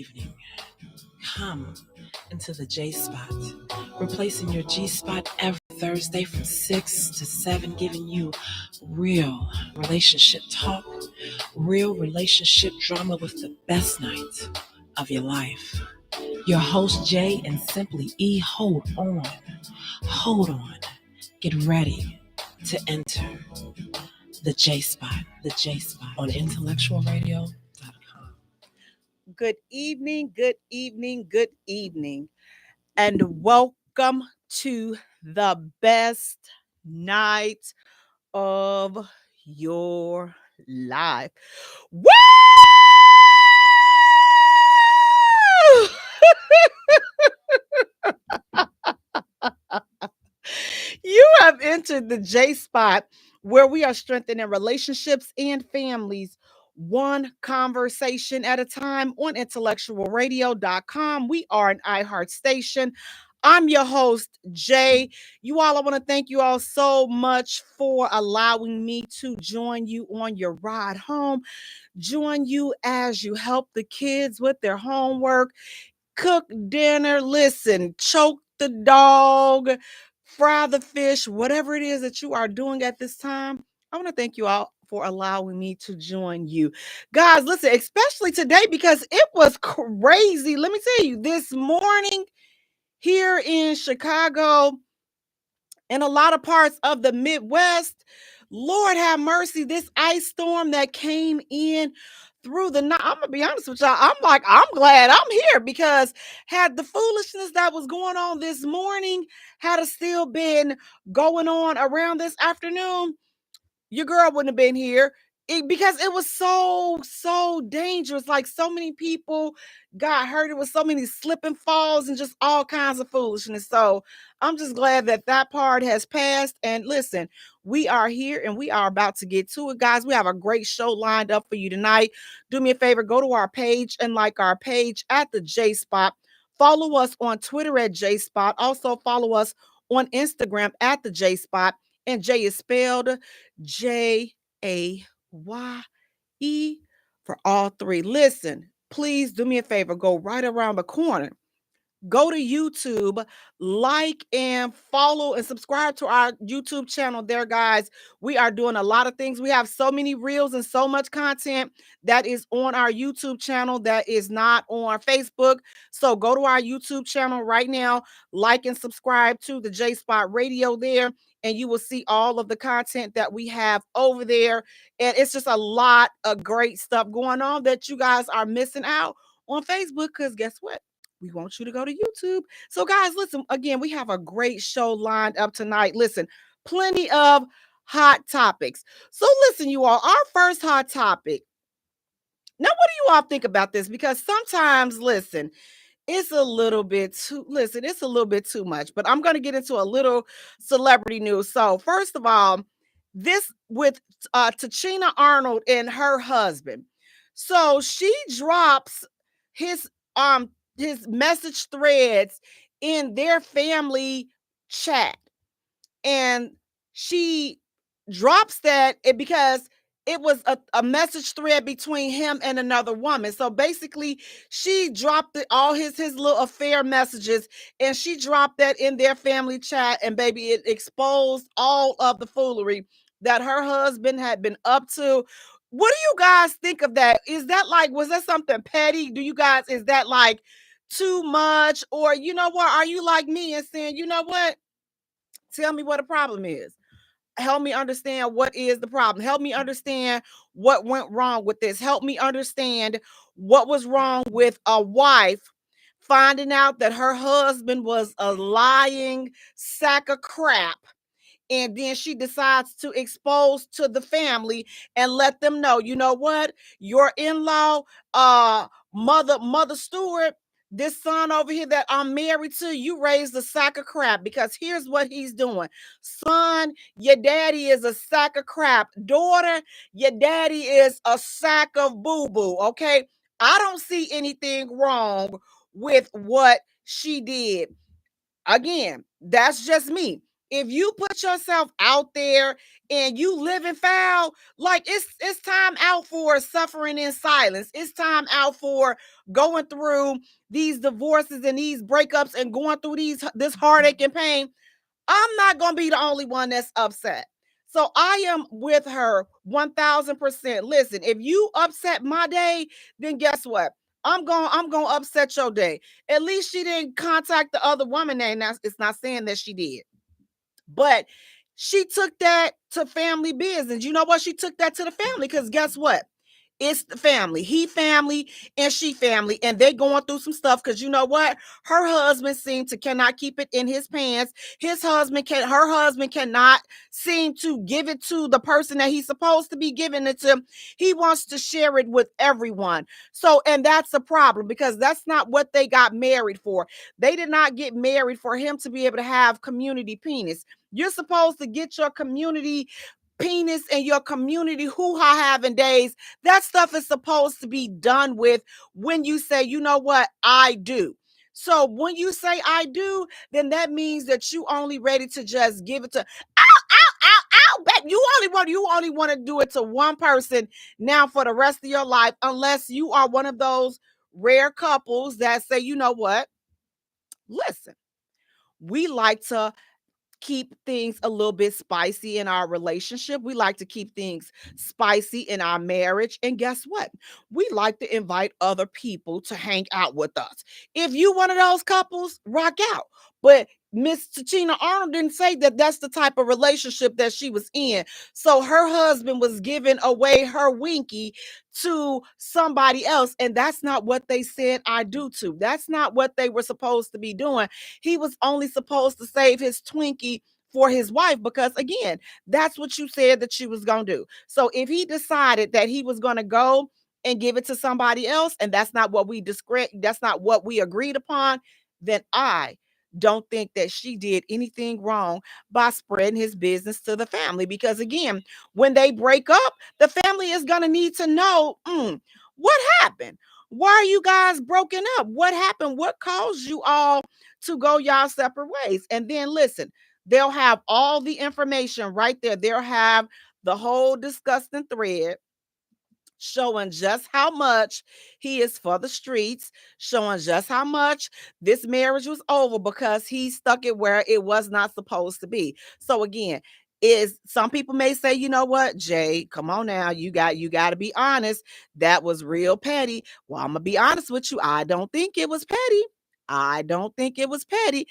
Evening. Come into the J Spot, replacing your G Spot every Thursday from 6 to 7, giving you real relationship talk, real relationship drama with the best night of your life. Your host, Jay and Simply E, hold on, get ready to enter the J Spot on IntellectualRadio.com. Good evening, good evening, good evening, and welcome to the best night of your life. Woo! You have entered the J Spot, where we are strengthening relationships and families one conversation at a time on IntellectualRadio.com. We are an iHeart station. I'm your host, Jay. You all, I want to thank you all so much for allowing me to join you on your ride home, join you as you help the kids with their homework, cook dinner, listen, choke the dog, fry the fish, whatever it is that you are doing at this time. I want to thank you all for allowing me to join you. Guys, listen, especially today because it was crazy. Let me tell you, this morning here in Chicago and a lot of parts of the Midwest, Lord have mercy, this ice storm that came in through the night. I'm gonna be honest with y'all. I'm glad I'm here, because had the foolishness that was going on this morning had it still been going on around this afternoon, your girl wouldn't have been here. Because it was so dangerous. Like, so many people got hurt. It was so many slip and falls and just all kinds of foolishness. So I'm just glad that that part has passed. And listen, we are here and we are about to get to it, guys. We have a great show lined up for you tonight. Do me a favor, go to our page and like our page at the J Spot. Follow us on Twitter at J Spot. Also follow us on Instagram at the J Spot. And Jay is spelled Jaye for all three. Listen, please do me a favor. Go right around the corner. Go to YouTube, like and follow and subscribe to our YouTube channel there, guys. We are doing a lot of things. We have so many reels and so much content that is on our YouTube channel that is not on Facebook. So go to our YouTube channel right now, like and subscribe to the J Spot Radio there, and you will see all of the content that we have over there. And it's just a lot of great stuff going on that you guys are missing out on Facebook, because guess what? We want you to go to YouTube. So, guys, listen, again, we have a great show lined up tonight. Listen, plenty of hot topics. So, listen, you all, our first hot topic. Now, what do you all think about this? Because sometimes, listen, it's a little bit too much, but I'm going to get into a little celebrity news. So, first of all, this with Tachina Arnold and her husband. So, she drops his message threads in their family chat, and she drops that because it was a message thread between him and another woman. So basically she dropped all his little affair messages, and she dropped that in their family chat, and baby, it exposed all of the foolery that her husband had been up to. What do you guys think of that? Is that like, was that something petty? Do you guys, is that like too much? Or you know what, are you like me and saying, you know what, tell me what the problem is? Help me understand what is the problem. Help me understand what went wrong with this. Help me understand what was wrong with a wife finding out that her husband was a lying sack of crap, and then she decides to expose to the family and let them know, you know what, your in-law, mother Stewart, this son over here that I'm married to, you raised a sack of crap, because here's what he's doing. Son, your daddy is a sack of crap. Daughter, your daddy is a sack of boo-boo. Okay, I don't see anything wrong with what she did. Again, that's just me. If you put yourself out there and you living foul, like it's time out for suffering in silence. It's time out for going through these divorces and these breakups and going through this heartache and pain. I'm not going to be the only one that's upset. So I am with her 1000%. Listen, if you upset my day, then guess what? I'm going to upset your day. At least she didn't contact the other woman, and it's not saying that she did. But she took that to family business. You know what? She took that to the family because guess what? It's the family. He family and she family. And they going through some stuff because you know what? Her husband seemed to cannot keep it in his pants. Her husband cannot seem to give it to the person that he's supposed to be giving it to. He wants to share it with everyone. So, and that's a problem because that's not what they got married for. They did not get married for him to be able to have community penis. You're supposed to get your community penis and your community hoo-ha having days. That stuff is supposed to be done with when you say, you know what, I do. So when you say I do, then that means that you only ready to just give it to babe. You only want to do it to one person now for the rest of your life, unless you are one of those rare couples that say, you know what, listen, we like to keep things a little bit spicy in our relationship. We like to keep things spicy in our marriage. And guess what? We like to invite other people to hang out with us. If you one of those couples, rock out. But Miss Tachina Arnold didn't say that that's the type of relationship that she was in. So her husband was giving away her winky to somebody else. And that's not what they said I do to. That's not what they were supposed to be doing. He was only supposed to save his Twinkie for his wife because again, that's what you said that you was going to do. So if he decided that he was going to go and give it to somebody else and that's not what we agreed upon, then I don't think that she did anything wrong by spreading his business to the family because again, when they break up, the family is going to need to know what happened. Why are you guys broken up? What happened? What caused you all to go y'all separate ways? And then listen, they'll have all the information right there. They'll have the whole disgusting thread showing just how much he is for the streets, showing just how much this marriage was over because he stuck it where it was not supposed to be. So again, is some people may say, you know what, Jay, come on now, you got to be honest. That was real petty. Well, I'm gonna be honest with you. I don't think it was petty. I don't think it was petty.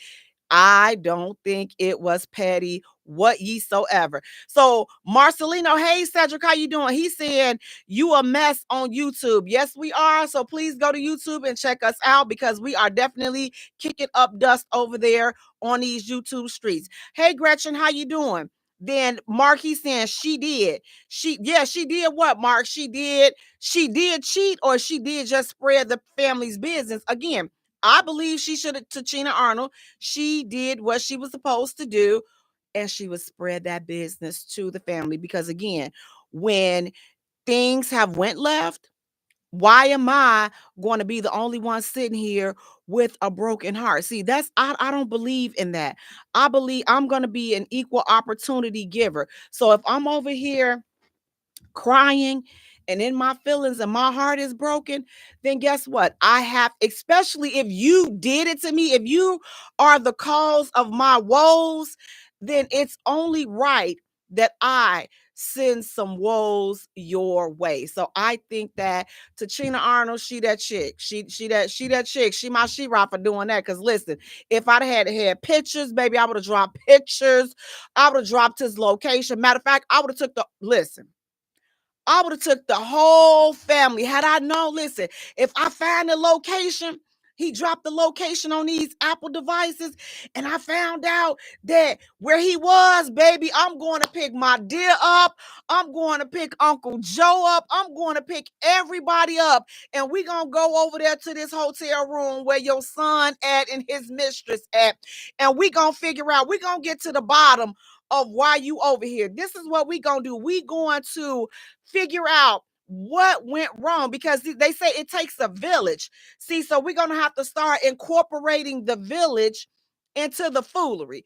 I don't think it was petty what ye soever. So Marcelino, hey Cedric, how you doing? He's saying you a mess on YouTube. Yes, we are. So please go to YouTube and check us out because we are definitely kicking up dust over there on these YouTube streets. Hey Gretchen, how you doing? Then Mark, he's saying she did. She did what, Mark? She did cheat or she did just spread the family's business. Again, I believe she should have, Tachina Arnold, she did what she was supposed to do, and she would spread that business to the family. Because again, when things have went left, why am I going to be the only one sitting here with a broken heart? See, I don't believe in that. I believe I'm going to be an equal opportunity giver. So if I'm over here crying and in my feelings and my heart is broken, then guess what? I have, especially if you did it to me, if you are the cause of my woes, then it's only right that I send some woes your way. So I think that Tachina Arnold, she that chick. She that chick. She my she-rock for doing that. Cause listen, if I'd had pictures, baby, I would have dropped pictures. I would have dropped his location. Matter of fact, I would have took I would have took the whole family. Had I known, listen, if I find the location, he dropped the location on these Apple devices, and I found out that where he was, baby, I'm going to pick my dear up. I'm going to pick Uncle Joe up. I'm going to pick everybody up, and we going to go over there to this hotel room where your son at and his mistress at, and we going to figure out, we going to get to the bottom of why you over here. This is what we going to do. We going to figure out what went wrong because they say it takes a village. See, so we're going to have to start incorporating the village into the foolery,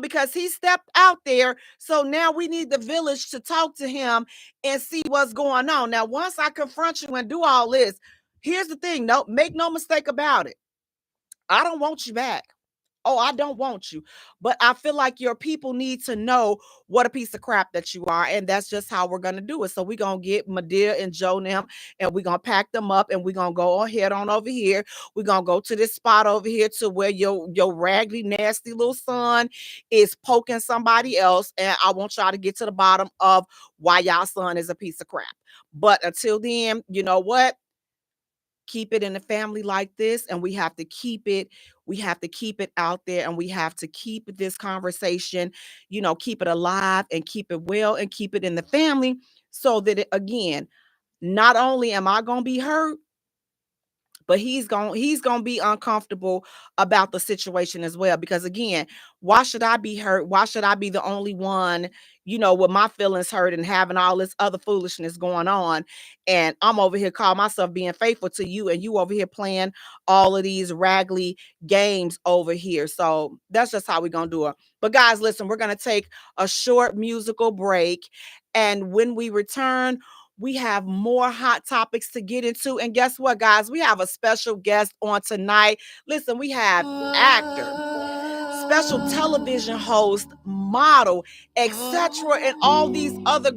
because he stepped out there. So now we need the village to talk to him and see what's going on. Now, once I confront you and do all this, here's the thing. No, make no mistake about it. I don't want you back. Oh, I don't want you. But I feel like your people need to know what a piece of crap that you are. And that's just how we're going to do it. So we're going to get Medea and Joe them, and we're going to pack them up, and we're going to go ahead on over here. We're going to go to this spot over here to where your raggedy, nasty little son is poking somebody else. And I want y'all to get to the bottom of why y'all son is a piece of crap. But until then, you know what? Keep it in the family like this, and we have to keep it out there, and we have to keep this conversation, keep it alive and keep it well and keep it in the family, so that again, not only am I going to be hurt, but he's going to be uncomfortable about the situation as well. Because again, why should I be hurt? Why should I be the only one, with my feelings hurt and having all this other foolishness going on? And I'm over here calling myself being faithful to you, and you over here playing all of these raggedy games over here. So that's just how we're going to do it. But guys, listen, we're going to take a short musical break. And when we return, we have more hot topics to get into. And guess what, guys? We have a special guest on tonight. Listen, we have actor, special television host, model, etc., and all these other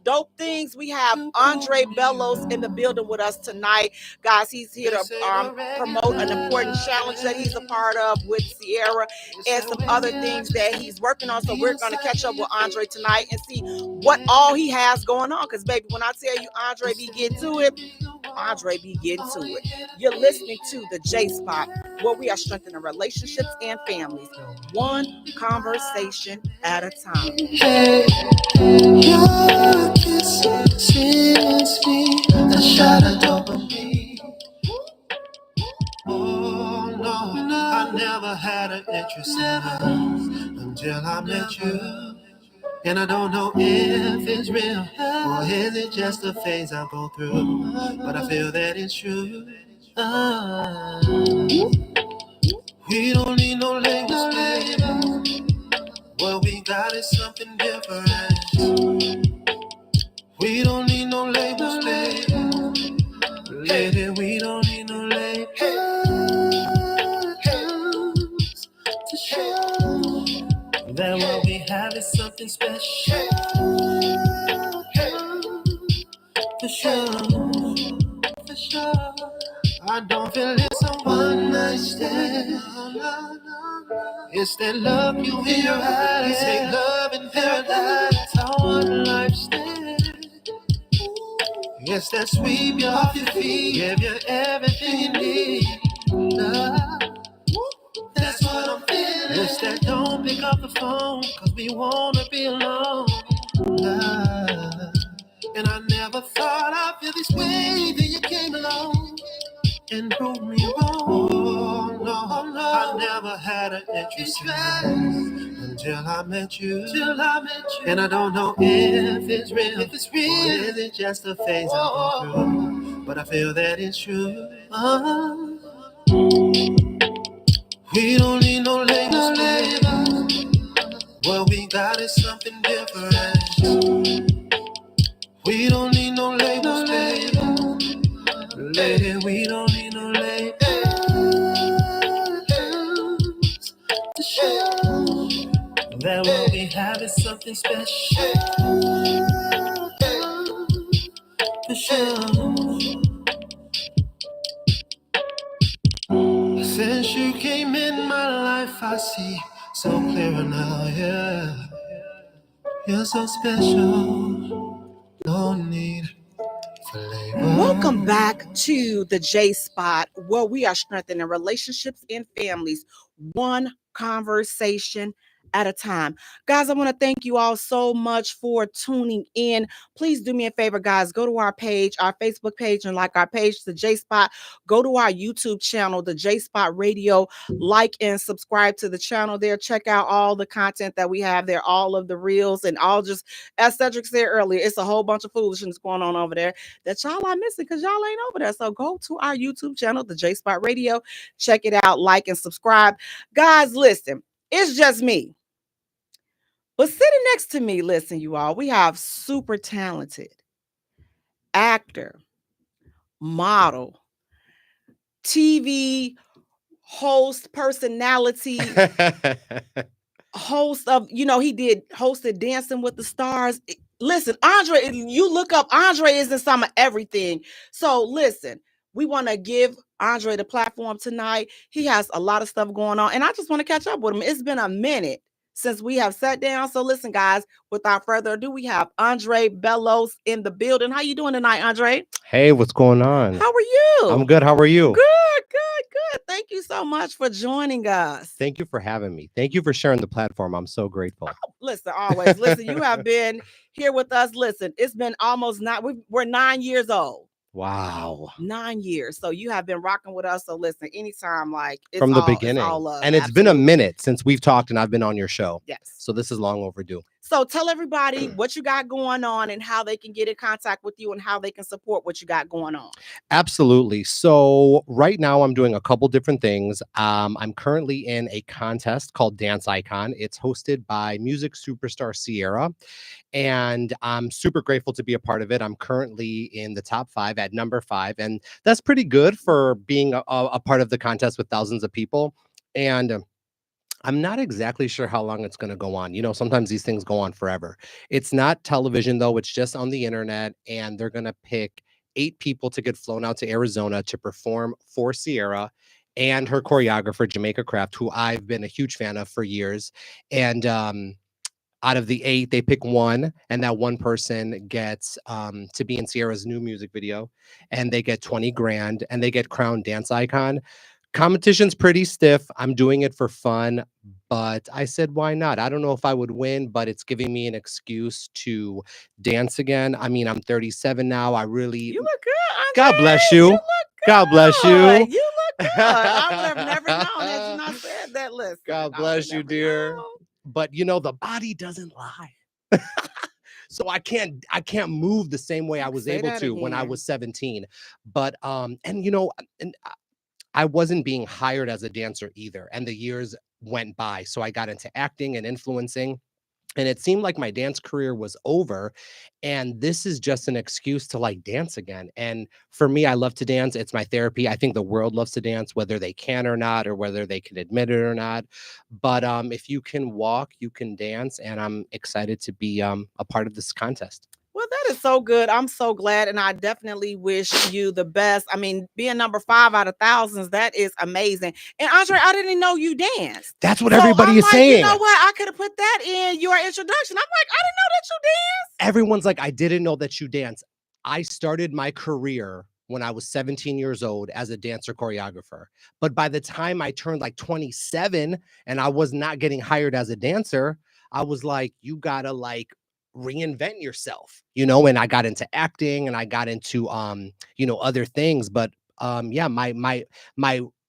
dope things. We have Andre Bellows in the building with us tonight. Guys, he's here to promote an important challenge that he's a part of with Sierra and some other things that he's working on. So we're going to catch up with Andre tonight and see what all he has going on. Because, baby, when I tell you Andre be getting to it, Andre be getting to it. You're listening to the J Spot, where we are strengthening relationships and families, one conversation at a time. Hey, your kiss sends me a shot of dopamine. Oh no, I never had an interest in love until I met you. And I don't know if it's real or is it just a phase I go through, but I feel that it's true. We don't need no labels, baby. What we got is something different. We don't need no labels, baby. Lady, we don't need no labels to show that what we have is something special. For sure. I don't feel it's a one night stand. It's that love you in your eyes. Take love in paradise. I want lifestyle. It's that sweep you off your feet. Give you everything you need. Love. That's what I'm feeling. It's that don't pick up the phone, cause we wanna be alone. Love. And I never thought I'd feel this way till you came along and proved me wrong. Oh no, I never had an interest in love until I met you. And I don't know if it's real, or is it just a phase I go through, but I feel that it's true. We don't need no labels, baby. What we got is something different. We don't need no labels, baby. Lady, we don't need no labels to show that what we have is something special. For sure. Since you came in my life, I see so clearer now, yeah. You're so special, no need for labels. Welcome back to the J Spot, where we are strengthening relationships and families, one conversation at a time. Guys, I want to thank you all so much for tuning in. Please do me a favor, guys. Go to our page, our Facebook page, and like our page, the J Spot. Go to our YouTube channel, the J Spot Radio. Like and subscribe to the channel there. Check out all the content that we have there, all of the reels, and all just, as Cedric said earlier, it's a whole bunch of foolishness going on over there that y'all are missing because y'all ain't over there. So go to our YouTube channel, the J Spot Radio. Check it out, like and subscribe. Guys, listen, it's just me. But sitting next to me, listen, you all, we have super talented actor, model, TV host, personality, host of, he hosted Dancing with the Stars. Listen, Andre, you look up, Andre is in some of everything. So listen, we want to give Andre the platform tonight. He has a lot of stuff going on, and I just want to catch up with him. It's been a minute since we have sat down. So listen, guys, without further ado, we have Andre Bellos in the building. How you doing tonight, Andre? Hey, what's going on? How are you? I'm good. How are you? Good. Thank you so much for joining us. Thank you for having me. Thank you for sharing the platform. I'm so grateful. Listen, always. Listen, you have been here with us. Listen, it's been almost we're 9 years old. Wow. 9 years. So you have been rocking with us. So listen, anytime, it's from the beginning. It's all love. And it's been a minute since we've talked and I've been on your show. Yes. So this is long overdue. So tell everybody what you got going on and how they can get in contact with you and how they can support what you got going on. Absolutely. So right now I'm doing a couple different things. I'm currently in a contest called Dance Icon. It's hosted by music superstar Sierra, and I'm super grateful to be a part of it. I'm currently in the top 5 at number 5, and that's pretty good for being a part of the contest with thousands of people. And I'm not exactly sure how long it's going to go on. Sometimes these things go on forever. It's not television, though. It's just on the internet, and they're going to pick 8 people to get flown out to Arizona to perform for Sierra and her choreographer, Jamaica Craft, who I've been a huge fan of for years. And out of the 8, they pick one, and that one person gets to be in Sierra's new music video, and they get 20 grand, and they get crowned Dance Icon. Competition's pretty stiff. I'm doing it for fun, but I said, why not? I don't know if I would win, but it's giving me an excuse to dance again. I mean, I'm 37 now. You look good, Andre. God bless you. You look good. God bless you. You look good. I would have never known had you not said that. Listen. God bless you, dear. Known. But the body doesn't lie. So I can't move the same way I was able to when I was 17. But I wasn't being hired as a dancer either. And the years went by. So I got into acting and influencing. And it seemed like my dance career was over. And this is just an excuse to dance again. And for me, I love to dance. It's my therapy. I think the world loves to dance, whether they can or not, or whether they can admit it or not. But if you can walk, you can dance. And I'm excited to be a part of this contest. Well, that is so good. I'm so glad. And I definitely wish you the best. I mean, being number 5 out of thousands, that is amazing. And Andre, I didn't know you danced. That's what everybody is saying. You know what? I could have put that in your introduction. I'm like, I didn't know that you danced. Everyone's like, I didn't know that you dance. I started my career when I was 17 years old as a dancer choreographer. But by the time I turned 27 and I was not getting hired as a dancer, I was like, you gotta reinvent yourself, and I got into acting and I got into other things, but my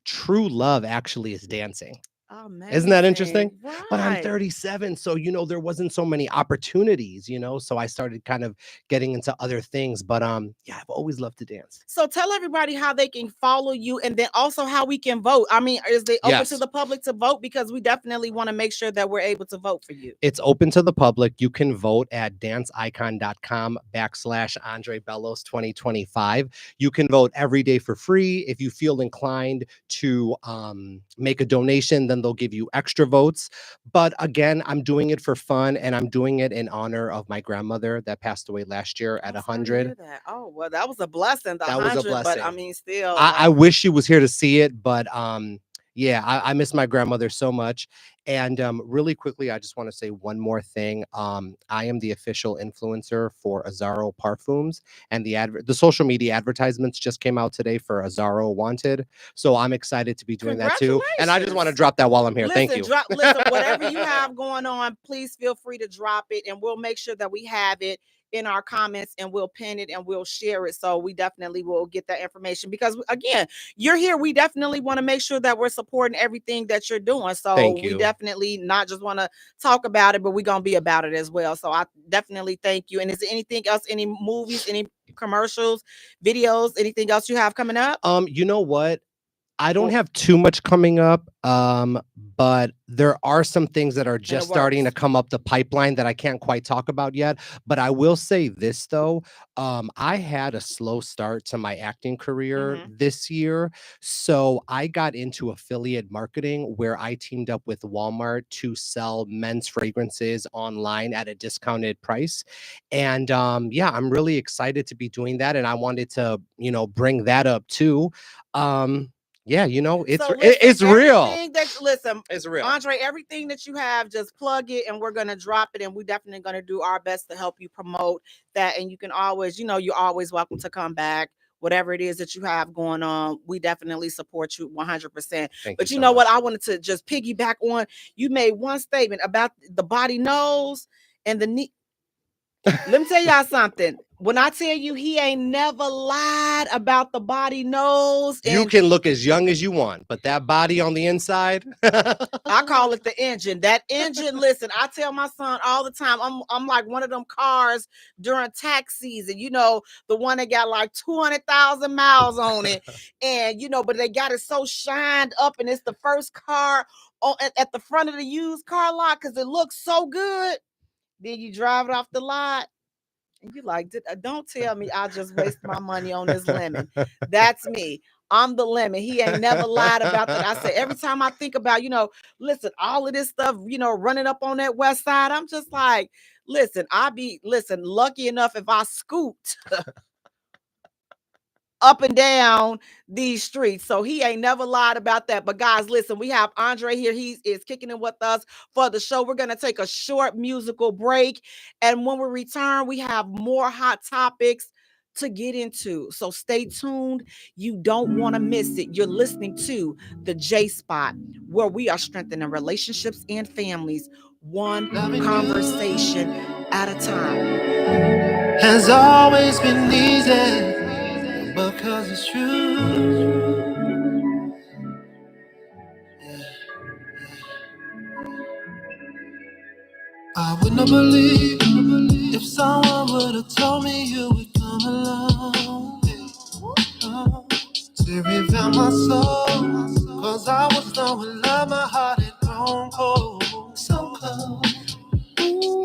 true love actually is dancing. Amazing. Isn't that interesting? Right. But I'm 37, so there wasn't so many opportunities, so I started kind of getting into other things. But I've always loved to dance. So tell everybody how they can follow you, and then also how we can vote. I mean, is it open to the public to vote? Because we definitely want to make sure that we're able to vote for you. It's open to the public. You can vote at danceicon.com/Andre Bellos 2025. You can vote every day for free. If you feel inclined to make a donation, then they'll give you extra votes. But again, I'm doing it for fun, and I'm doing it in honor of my grandmother that passed away last year at 100. Oh, well, that was a blessing. That was a blessing. But I mean, still, I wish she was here to see it, but Yeah, I miss my grandmother so much. And really quickly, I just want to say one more thing. I am the official influencer for Azaro Parfums, and the social media advertisements just came out today for Azaro Wanted. So I'm excited to be doing that too. And I just want to Congratulations. drop that while I'm here. Thank Listen, you. listen, whatever you have going on, please feel free to drop it and we'll make sure that we have it in our comments and we'll pin it and we'll share it. So we definitely will get that information because again, you're here. We definitely want to make sure that we're supporting everything that you're doing. So Thank we you. definitely not just want to talk about it, but we're going to be about it as well. So I definitely thank you. And is there anything else, any movies, any commercials, videos, anything else you have coming up? You know what? I don't Well- have too much coming up, but there are some things that are just starting to works. come up the pipeline that I can't quite talk about yet. But I will say this though, I had a slow start to my acting career this year, so I got into affiliate marketing where I teamed up with Walmart to sell men's fragrances online at a discounted price. And yeah, I'm really excited to be doing that, and I wanted to, bring that up too. Yeah, it's So it's real. Listen, It's real. Andre, everything that you have, just plug it and we're going to drop it. And we're definitely going to do our best to help you promote that. And you can always, you're always welcome to come back. Whatever it is that you have going on, we definitely support you 100%. But you know what? I wanted to just piggyback on. You made one statement about the body nose and the knee. Let me tell y'all something. When I tell you he ain't never lied about the body nose. You can look as young as you want, but that body on the inside. I call it the engine. That engine, listen, I tell my son all the time, I'm like one of them cars during tax season, the one that got like 200,000 miles on it. And, but they got it so shined up and it's the first car at the front of the used car lot because it looks so good. Then you drive it off the lot. And you like, don't tell me I just wasted my money on this lemon. That's me. I'm the lemon. He ain't never lied about that. I say every time I think about, listen, all of this stuff, running up on that west side, I'm just like, listen, lucky enough if I scoot up and down these streets. So he ain't never lied about that. But guys, listen, we have Andre here. He is kicking in with us for the show. We're going to take a short musical break. And when we return, we have more hot topics to get into. So stay tuned. You don't want to miss it. You're listening to the J Spot, where we are strengthening relationships and families, one conversation at a time. Has always been easy. Because it's true. Yeah. I would not believe if someone would have told me you would come along. To reveal my soul. Cause I was knowing love, my heart had grown cold. So cold.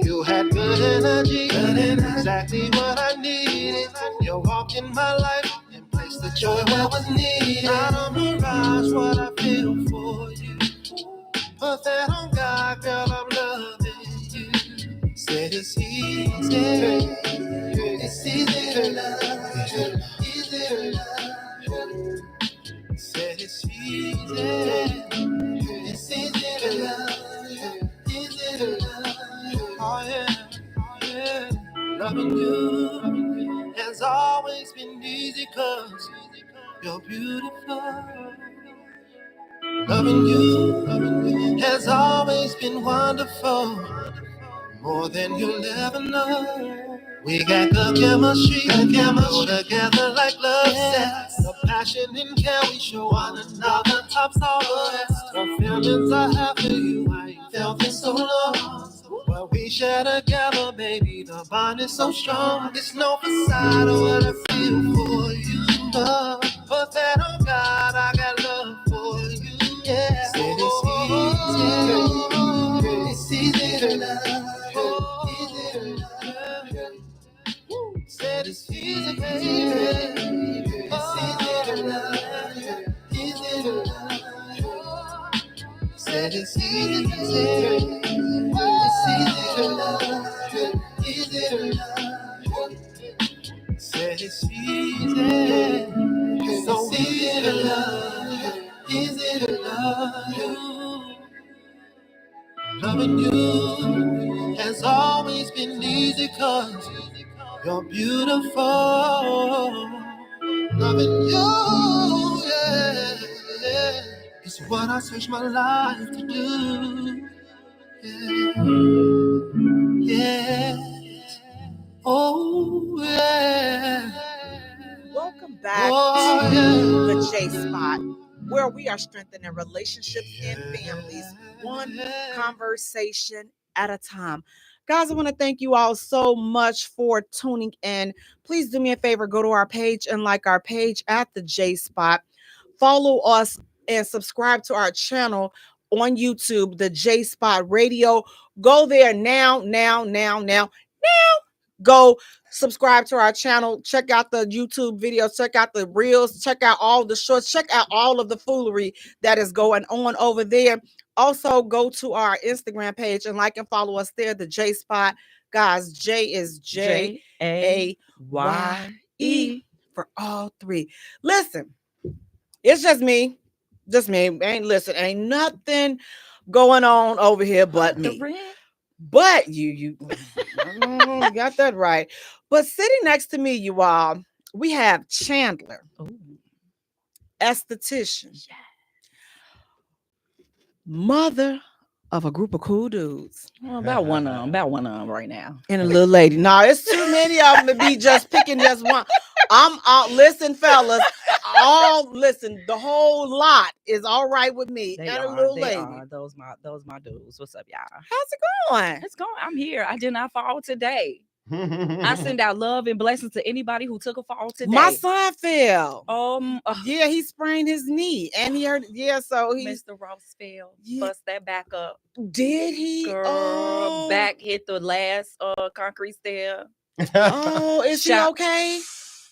You had good energy, exactly what I needed. You walked in my life and placed the joy where it was needed. Not a mirage, what I feel for you. Put that on God, girl, I'm loving you. Said it's easy, it's easy to love, easy to love. Said it's easy, it's easy to love, easy to love. Oh yeah, oh yeah. Loving you has always been easy 'cause you're beautiful. Loving you has always been wonderful, more than you'll ever know. We got good chemistry, go together like love sets. The passion and care we show one another tops all the rest. The feelings I have for you, I ain't felt in so long. What we share together, baby, the bond is so strong. It's no facade of what I feel for you. Put that on God, I got love for you. Yeah, said it's easy to love, easy to love. Said it's easy, baby. It's easy to love, easy to love. Said it's easy, it's easy to love, easy to love. Said it's easy, so easy to love, easy to love you. Loving you has always been easy 'cause you're beautiful. Loving you, yeah, yeah, is what I search my life to do. Yeah, yeah. Oh, yeah. Welcome back Oh, to yeah. the J Spot, where we are strengthening relationships and families, one conversation at a time. Guys, I want to thank you all so much for tuning in. Please do me a favor, go to our page and like our page at the J Spot. Follow us and subscribe to our channel on YouTube, the J Spot Radio. Go there now. Go subscribe to our channel. Check out the YouTube videos. Check out the reels. Check out all the shorts. Check out all of the foolery that is going on over there. Also, go to our Instagram page and like and follow us there, the J Spot. Guys, J is Jaye for all three. Listen, it's just me. Just me. Ain't nothing going on over here but me. But you got that right. But sitting next to me, you all, we have Chandler, esthetician, mother of a group of cool dudes. Well, about one of them right now. And a little lady. No, it's too many of them to be just picking just one. I'm out. Listen, fellas. Listen. The whole lot is all right with me. They and are, a little they lady. are. Those my dudes. What's up, y'all? How's it going? It's going. I'm here. I did not fall today. I send out love and blessings to anybody who took a fall today. My son fell. Yeah, he sprained his knee and he hurt. Yeah, so he. Mr. Ross fell. Yeah. Bust that back up. Did he? Girl, back hit the last concrete stair. Oh, is he okay?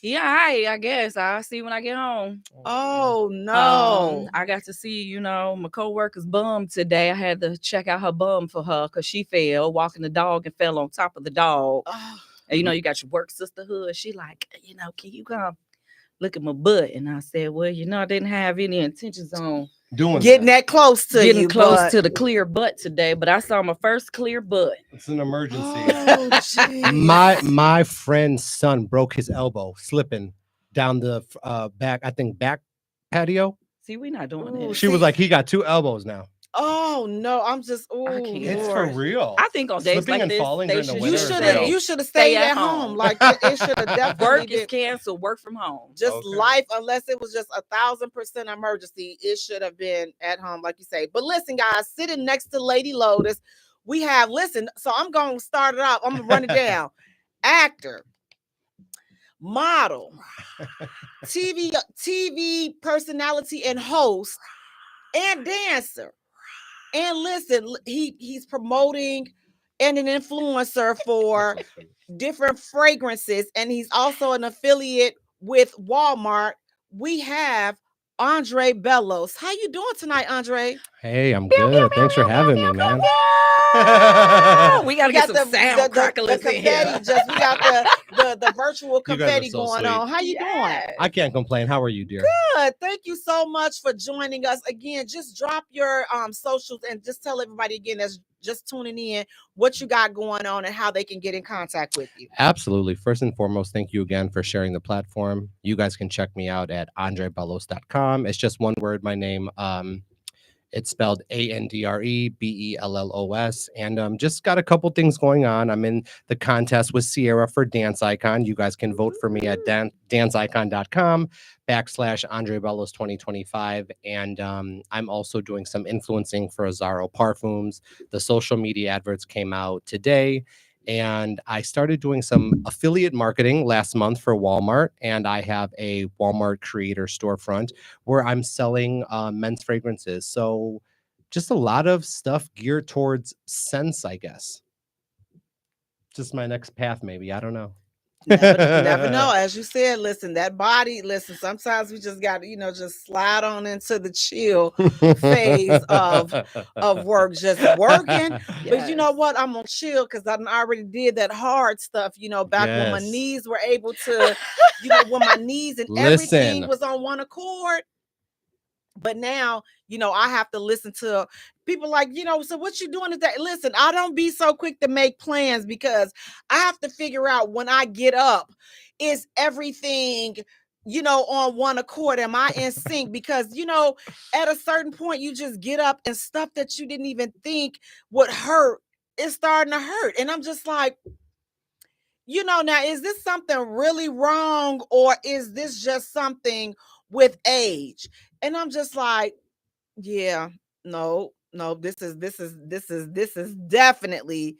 Yeah, I guess. I'll see when I get home. Oh no. I got to see, my co-worker's bum today. I had to check out her bum for her because she fell walking the dog and fell on top of the dog. Oh. And you got your work sisterhood. She like, can you come look at my butt? And I said, well, I didn't have any intentions on getting that close to getting you, close to the clear butt today, but I saw my first clear butt. It's an emergency. Oh, my friend's son broke his elbow slipping down the back patio. See, we're not doing that. She was like, he got 2 elbows now. Oh no, I'm just it's for real. I think on days Slipping like and this, falling during the you winter. should have stayed at home. Like it should have definitely work is canceled. Work from home. Just life, unless it was just 1,000% emergency, it should have been at home, like you say. But listen, guys, sitting next to Lady Lotus, we have so I'm gonna start it off. I'm gonna run it down. Actor, model, TV personality and host, and dancer. And listen, he's promoting and an influencer for different fragrances, and he's also an affiliate with Walmart. We have Andre Bellos. How you doing tonight, Andre? Hey, I'm good. Thanks for having me, man. We gotta get some sound cracklers in here. We got the virtual confetti going on. How you doing? I can't complain. How are you, dear? Good. Thank you so much for joining us again. Just drop your socials and just tell everybody again that's just tuning in what you got going on and how they can get in contact with you. Absolutely. First and foremost, thank you again for sharing the platform. You guys can check me out at andrebellos.com. It's just one word, my name. It's spelled ANDREBELLOS. And just got a couple things going on. I'm in the contest with Sierra for Dance Icon. You guys can vote for me at danceicon.com/Andre Bellos 2025. And I'm also doing some influencing for Azzaro Parfums. The social media adverts came out today. And I started doing some affiliate marketing last month for Walmart. And I have a Walmart creator storefront where I'm selling men's fragrances. So just a lot of stuff geared towards scents, I guess. Just my next path, maybe. I don't know. Never know. As you said, listen, that body, sometimes we just got to, just slide on into the chill phase of work, just working. Yes. But you know what? I'm going to chill because I already did that hard stuff, back when my knees were able to, when my knees and everything was on one accord. But now, I have to listen to people like, so what you doing today? Listen, I don't be so quick to make plans because I have to figure out when I get up, is everything, on one accord? Am I in sync? Because, at a certain point, you just get up and stuff that you didn't even think would hurt is starting to hurt. And I'm just like, now is this something really wrong, or is this just something with age? And I'm just like, yeah, no, this is definitely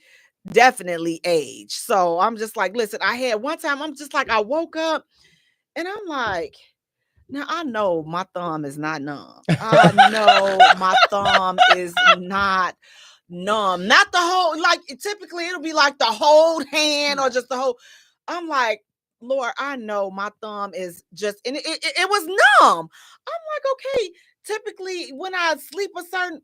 age. So I'm just like, listen, I had one time, I'm just like, I woke up and I'm like, now I know my thumb is not numb. I know my thumb is not numb. Not the whole, like typically it'll be like the whole hand or just the whole. I'm like, Lord, I know my thumb is just, and it was numb. I'm like, okay, typically when I sleep a certain,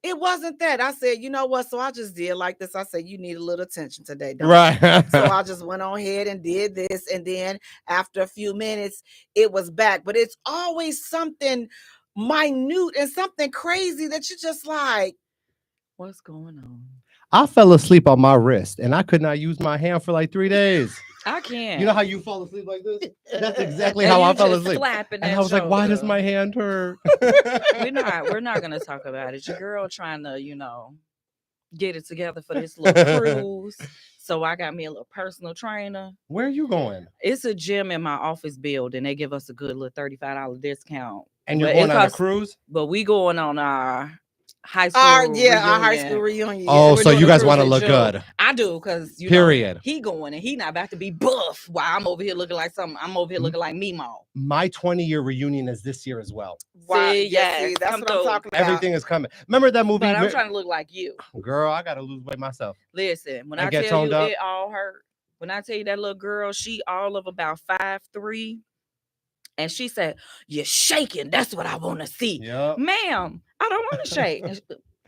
it wasn't that. I said, you know what? So I just did like this. I said, you need a little attention today, don't Right. you? So I just went on ahead and did this. And then after a few minutes, it was back. But it's always something minute and something crazy that you just like, what's going on? I fell asleep on my wrist and I could not use my hand for like 3 days. I can't. You know how you fall asleep like this? That's exactly how I fell asleep. And I was like, why does my hand hurt? We're not gonna talk about it. Your girl trying to, get it together for this little cruise. So I got me a little personal trainer. Where are you going? It's a gym in my office building. They give us a good little $35 discount. And you're going on a cruise? But we going on our high school reunion. Our high school reunion. Oh, so you guys want to look good. I do, because period. He going and he not about to be buff while I'm over here looking like something. I'm over here looking like Meemaw. My 20-year reunion is this year as well. Wow. See, yes, that's what I'm talking about. Everything is coming. Remember that movie? But I'm trying to look like you. Girl, I got to lose weight myself. Listen, when I tell you it all hurt, when I tell you that little girl, she all of about 5'3". And she said, you're shaking. That's what I want to see. Yep. Ma'am, I don't want to shake.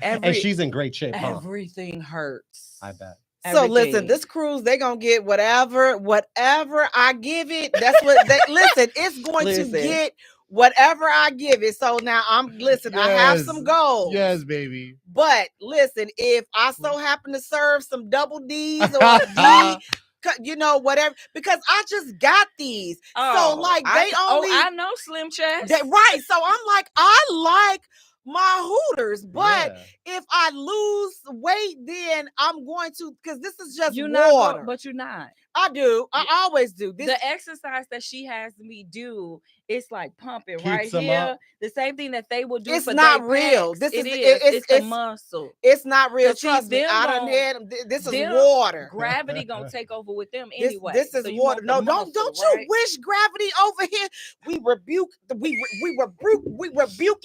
And she's in great shape, huh? Everything hurts. I bet. So listen, this cruise, they're going to get whatever I give it. That's what listen, it's going to get whatever I give it. So now I have some goals. Yes, baby. But listen, if I so happen to serve some double D's or a D, whatever, because I just got these. So like I know Slim Chest. Right. So I'm like, I like my Hooters, but if I lose weight, then I'm going to, because this is just water. But you're not. I do. I always do. The exercise that she has me do, it's like pumping keeps right them here. up. The same thing that they would do. It's for not their real. pecs. This is it's a muscle. It's not real. But see, Trust me. them I done gon- had them. This is water. Gravity gonna take over with them anyway. This is So you water. want No, the don't muscle, you right? wish gravity over here? We rebuke it.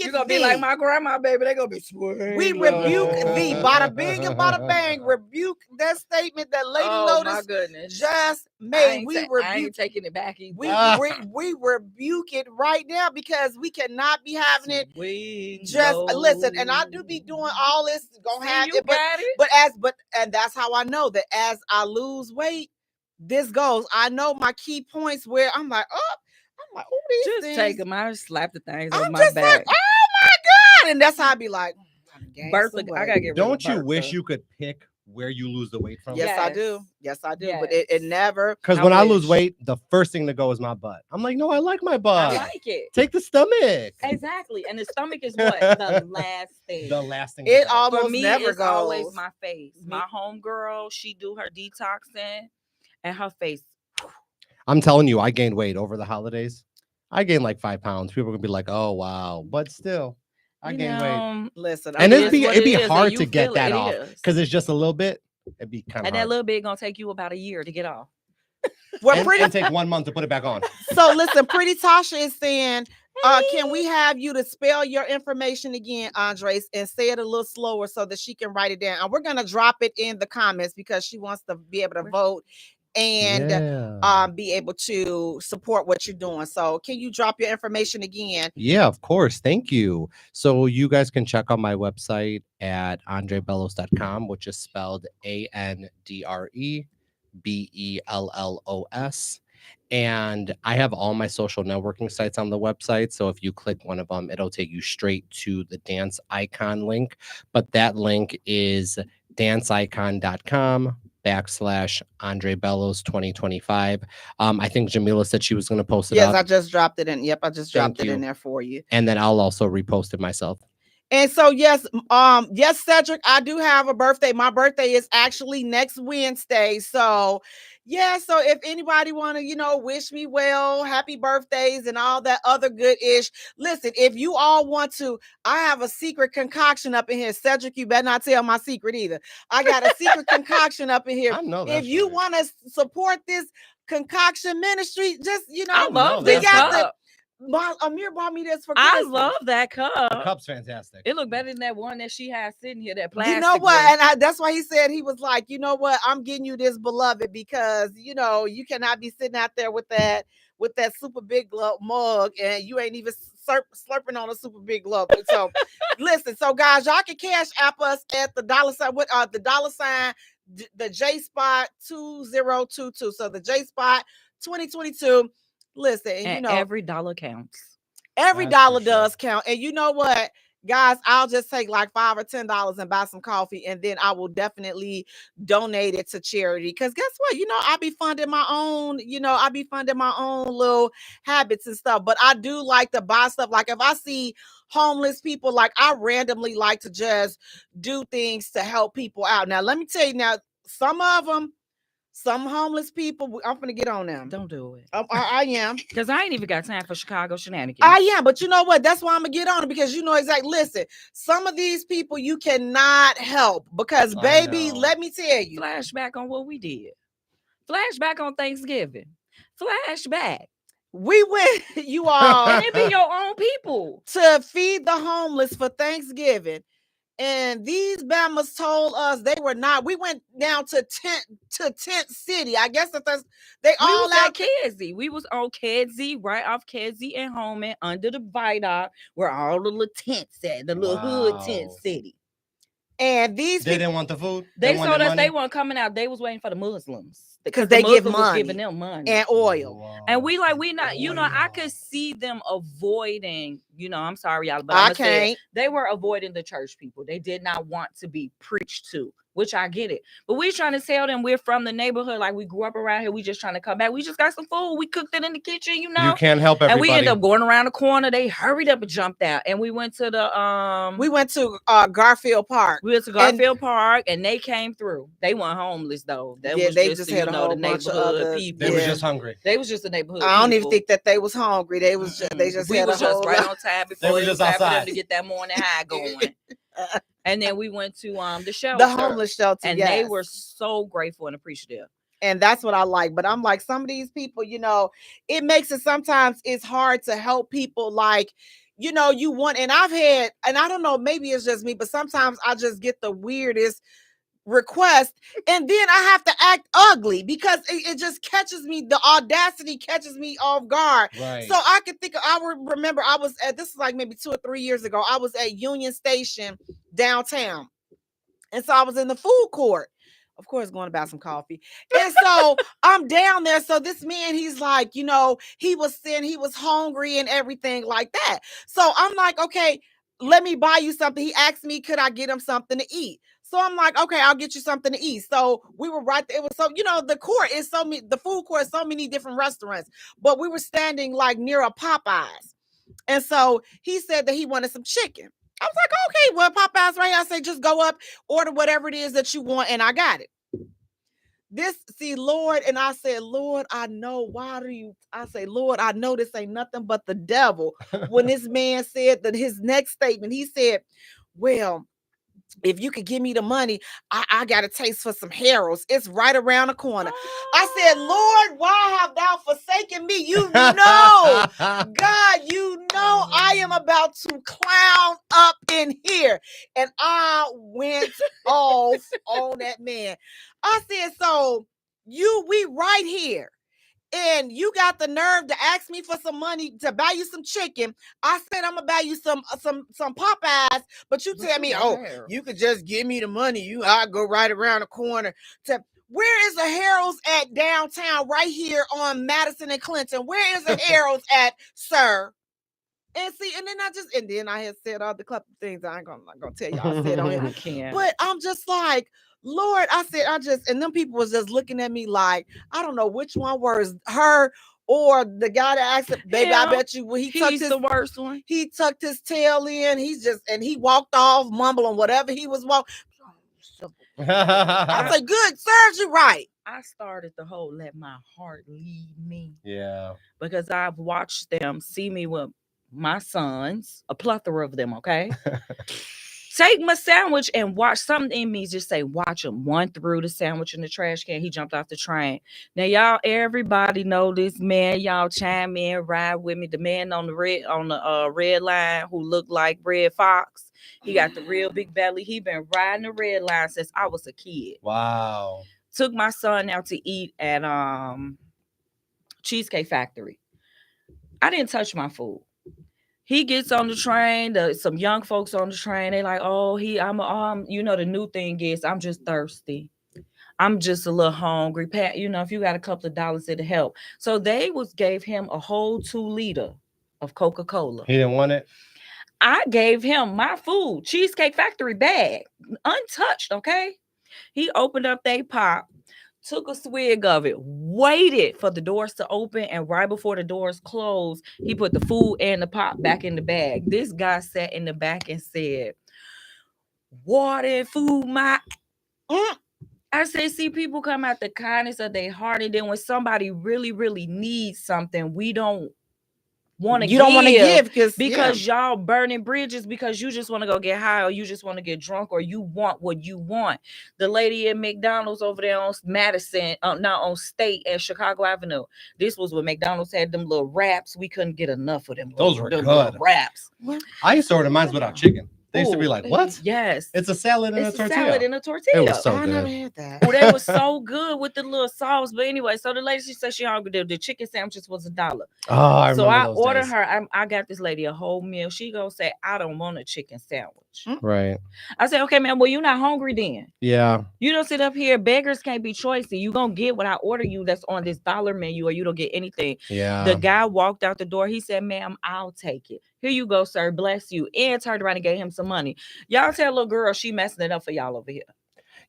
You're gonna be like my grandma, baby. They gonna be swaying. We rebuke thee. Bada bing and bada bang. Rebuke that statement that Lady Lotus my goodness. just made. I ain't taking it back either. We rebuke it right now, because we cannot be having it. Listen, and I do be doing all this, gonna have it, but that's how I know that as I lose weight, this goes. I know my key points where I'm like, these just things. take them. I just slap the things on I'm my just back. like, oh my God, and that's how I be like, Bertha, I gotta get rid Don't of you wish Bertha. you could pick where you lose the weight from? Yes, I do. Yes, I do. But Yes. it never. Because when I lose weight, the first thing to go is my butt. I'm like, no, I like my butt. I like it. Take the stomach. Exactly. And the stomach is what? The last thing. The last thing. It to go. almost For me, never it's goes. always my face. My homegirl, she do her detoxing, and her face. I'm telling you, I gained weight over the holidays. I gained like 5 pounds. People are gonna be like, oh wow, but still, I gained weight. Listen, And it'd be is, hard and to you get feel that it off, is. because it's just a little bit. It'd be kind of And hard. that little bit gonna take you about a year to get off. and take 1 month to put it back on. So listen, Pretty Tasha is saying, can we have you to spell your information again, Andres, and say it a little slower so that she can write it down? And we're gonna drop it in the comments because she wants to be able to vote and be able to support what you're doing. So can you drop your information again? Yeah, of course. Thank you. So you guys can check out my website at andrebellos.com, which is spelled ANDREBELLOS. And I have all my social networking sites on the website. So if you click one of them, it'll take you straight to the dance icon link. But that link is danceicon.com/Andre Bellows 2025. I think Jamila said she was going to post it up. Yes, I just dropped it in. Yep, I just dropped it in there for you. And then I'll also repost it myself. And so, yes, Cedric, I do have a birthday. My birthday is actually next Wednesday. So, yeah, so if anybody want to, wish me well, happy birthdays and all that other good ish. Listen, if you all want to, I have a secret concoction up in here. Cedric, you better not tell my secret either. I got a secret concoction up in here. I know if you want to support this concoction ministry, just, I love this cup. Amir bought me this for Christmas. I love that cup. The cup's fantastic. It looked better than that one that she has sitting here, that plastic. You know what? And that's why he said, he was like, you know what? I'm getting you this, beloved, because, you cannot be sitting out there with that super big mug and you ain't even slurping on a super big glove. So listen, so guys, y'all can cash app us at the $, the J Spot 2022. So the J Spot 2022. Listen, and every dollar counts. Every dollar does count. And you know what, guys, I'll just take like $5 or $10 and buy some coffee, and then I will definitely donate it to charity. Because guess what? I be funding my own, little habits and stuff. But I do like to buy stuff. Like if I see homeless people, like I randomly like to just do things to help people out. Now, let me tell you some homeless people, I'm going to get on them. Don't do it. I am. Because I ain't even got time for Chicago shenanigans. I am. But you know what? That's why I'm going to get on it, because exactly. Listen, some of these people you cannot help because, baby, let me tell you. Flashback on what we did. Flashback on Thanksgiving. Flashback. We went, you all. And it be your own people. To feed the homeless for Thanksgiving. And these Bamas told us they were not. We went down to Tent City. I guess they all out Kedzie. We was on Kedzie, right off Kedzie and Holman, under the viaduct where all the little tents at, the little hood Tent City. And they didn't want the food. They told us they weren't coming out. They was waiting for the Muslims because they give money, was giving them money and oil. Wow. And we not. I could see them avoiding. I'm sorry, y'all, but I can't. They were avoiding the church people. They did not want to be preached to, which I get it. But we trying to tell them we're from the neighborhood, like we grew up around here. We just trying to come back. We just got some food. We cooked it in the kitchen, You can't help everybody. And we ended up going around the corner. They hurried up and jumped out. And we went to Garfield Park. We went to Garfield Park, and they came through. They weren't homeless though. They just had a whole bunch of other people. They were just hungry. They was just the neighborhood. I don't even think that they was hungry. They was just. We was just right on time before they were just outside for them to get that morning high going. And then we went to the shelter, the homeless shelter, and they were so grateful and appreciative. And that's what I like. But I'm like, some of these people, it makes it sometimes it's hard to help people. Like, you want, and I've had, and I don't know, maybe it's just me, but sometimes I just get the weirdest request, and then I have to act ugly because it just catches me. The audacity catches me off guard. Right. So I could think I remember I was at, this is like maybe 2 or 3 years ago, I was at Union Station downtown, and so I was in the food court, of course, going to buy some coffee. And so I'm down there. So this man, he's like, he was thin, he was hungry and everything like that. So I'm like, okay, let me buy you something. He asked me, could I get him something to eat? So I'm like, okay, I'll get you something to eat. So we were right there. It was so, the court is the food court is so many different restaurants, but we were standing like near a Popeyes. And so he said that he wanted some chicken. I was like, okay, well, Popeyes right here. I say, just go up, order whatever it is that you want, and I got it. Lord, and I said, Lord, I know. I say, Lord, I know this ain't nothing but the devil. When this man said that his next statement, he said, well, if you could give me the money, I got a taste for some Harold's. It's right around the corner. I said, Lord, why have thou forsaken me? God, I am about to clown up in here. And I went off on that man. I said, so we right here. And you got the nerve to ask me for some money to buy you some chicken. I said, I'm gonna buy you some Popeyes, but you tell me, oh, you could just give me the money. I'll go right around the corner. Where is the Harold's at downtown right here on Madison and Clinton? Where is the Harold's at, sir? And see, and then I had said all the couple things I'm not gonna tell y'all I said on I here. can't. But I'm just like, Lord, and them people was just looking at me like, I don't know which one was her or the guy that asked, baby, I bet you when he's the worst one. He tucked his tail in. And he walked off mumbling whatever he was walking. I was like, good, serves you right. I started the whole let my heart lead me. Yeah. Because I've watched them see me with my sons, a plethora of them, okay? Take my sandwich and watch. Something in me just say, watch him. One threw the sandwich in the trash can. He jumped off the train. Now, y'all, everybody know this man. Y'all chime in, ride with me. The man on the red line who looked like Red Fox. He got the real big belly. He been riding the red line since I was a kid. Wow. Took my son out to eat at Cheesecake Factory. I didn't touch my food. He gets on the train. Some young folks on the train. They like, oh, the new thing is I'm just thirsty. I'm just a little hungry. Pat, if you got a couple of dollars, it'll help. So they gave him a whole 2 liter of Coca-Cola. He didn't want it. I gave him my food, Cheesecake Factory bag, untouched. Okay, he opened up their pop. Took a swig of it, waited for the doors to open, and right before the doors closed, he put the food and the pop back in the bag. This guy sat in the back and said, water and food, I said, see, people come out the kindness of their heart, and then when somebody really, really needs something, we don't want to give. You don't want to give because y'all burning bridges because you just want to go get high or you just want to get drunk or you want what you want. The lady at McDonald's over there on Madison, not on State and Chicago Avenue. This was when McDonald's had them little wraps. We couldn't get enough of them. Those were good wraps. I used to order mine without chicken. They used to be like, what? Yes. It's a salad and a tortilla. Salad and a tortilla. It was so I good. never had that. Oh, they were so good with the little sauce. But anyway, so the lady, she said she hungry. The chicken sandwiches was $1. Oh, I remember so I those ordered days. her. I got this lady a whole meal. She gonna say, I don't want a chicken sandwich. Right. I said, okay, man. Well, you're not hungry then. Yeah. You don't sit up here. Beggars can't be choicy. You gonna get what I order you that's on this dollar menu, or you don't get anything. Yeah. The guy walked out the door. He said, ma'am, I'll take it. Here you go, sir. Bless you. And turned around and gave him some money. Y'all tell little girl she messing it up for y'all over here.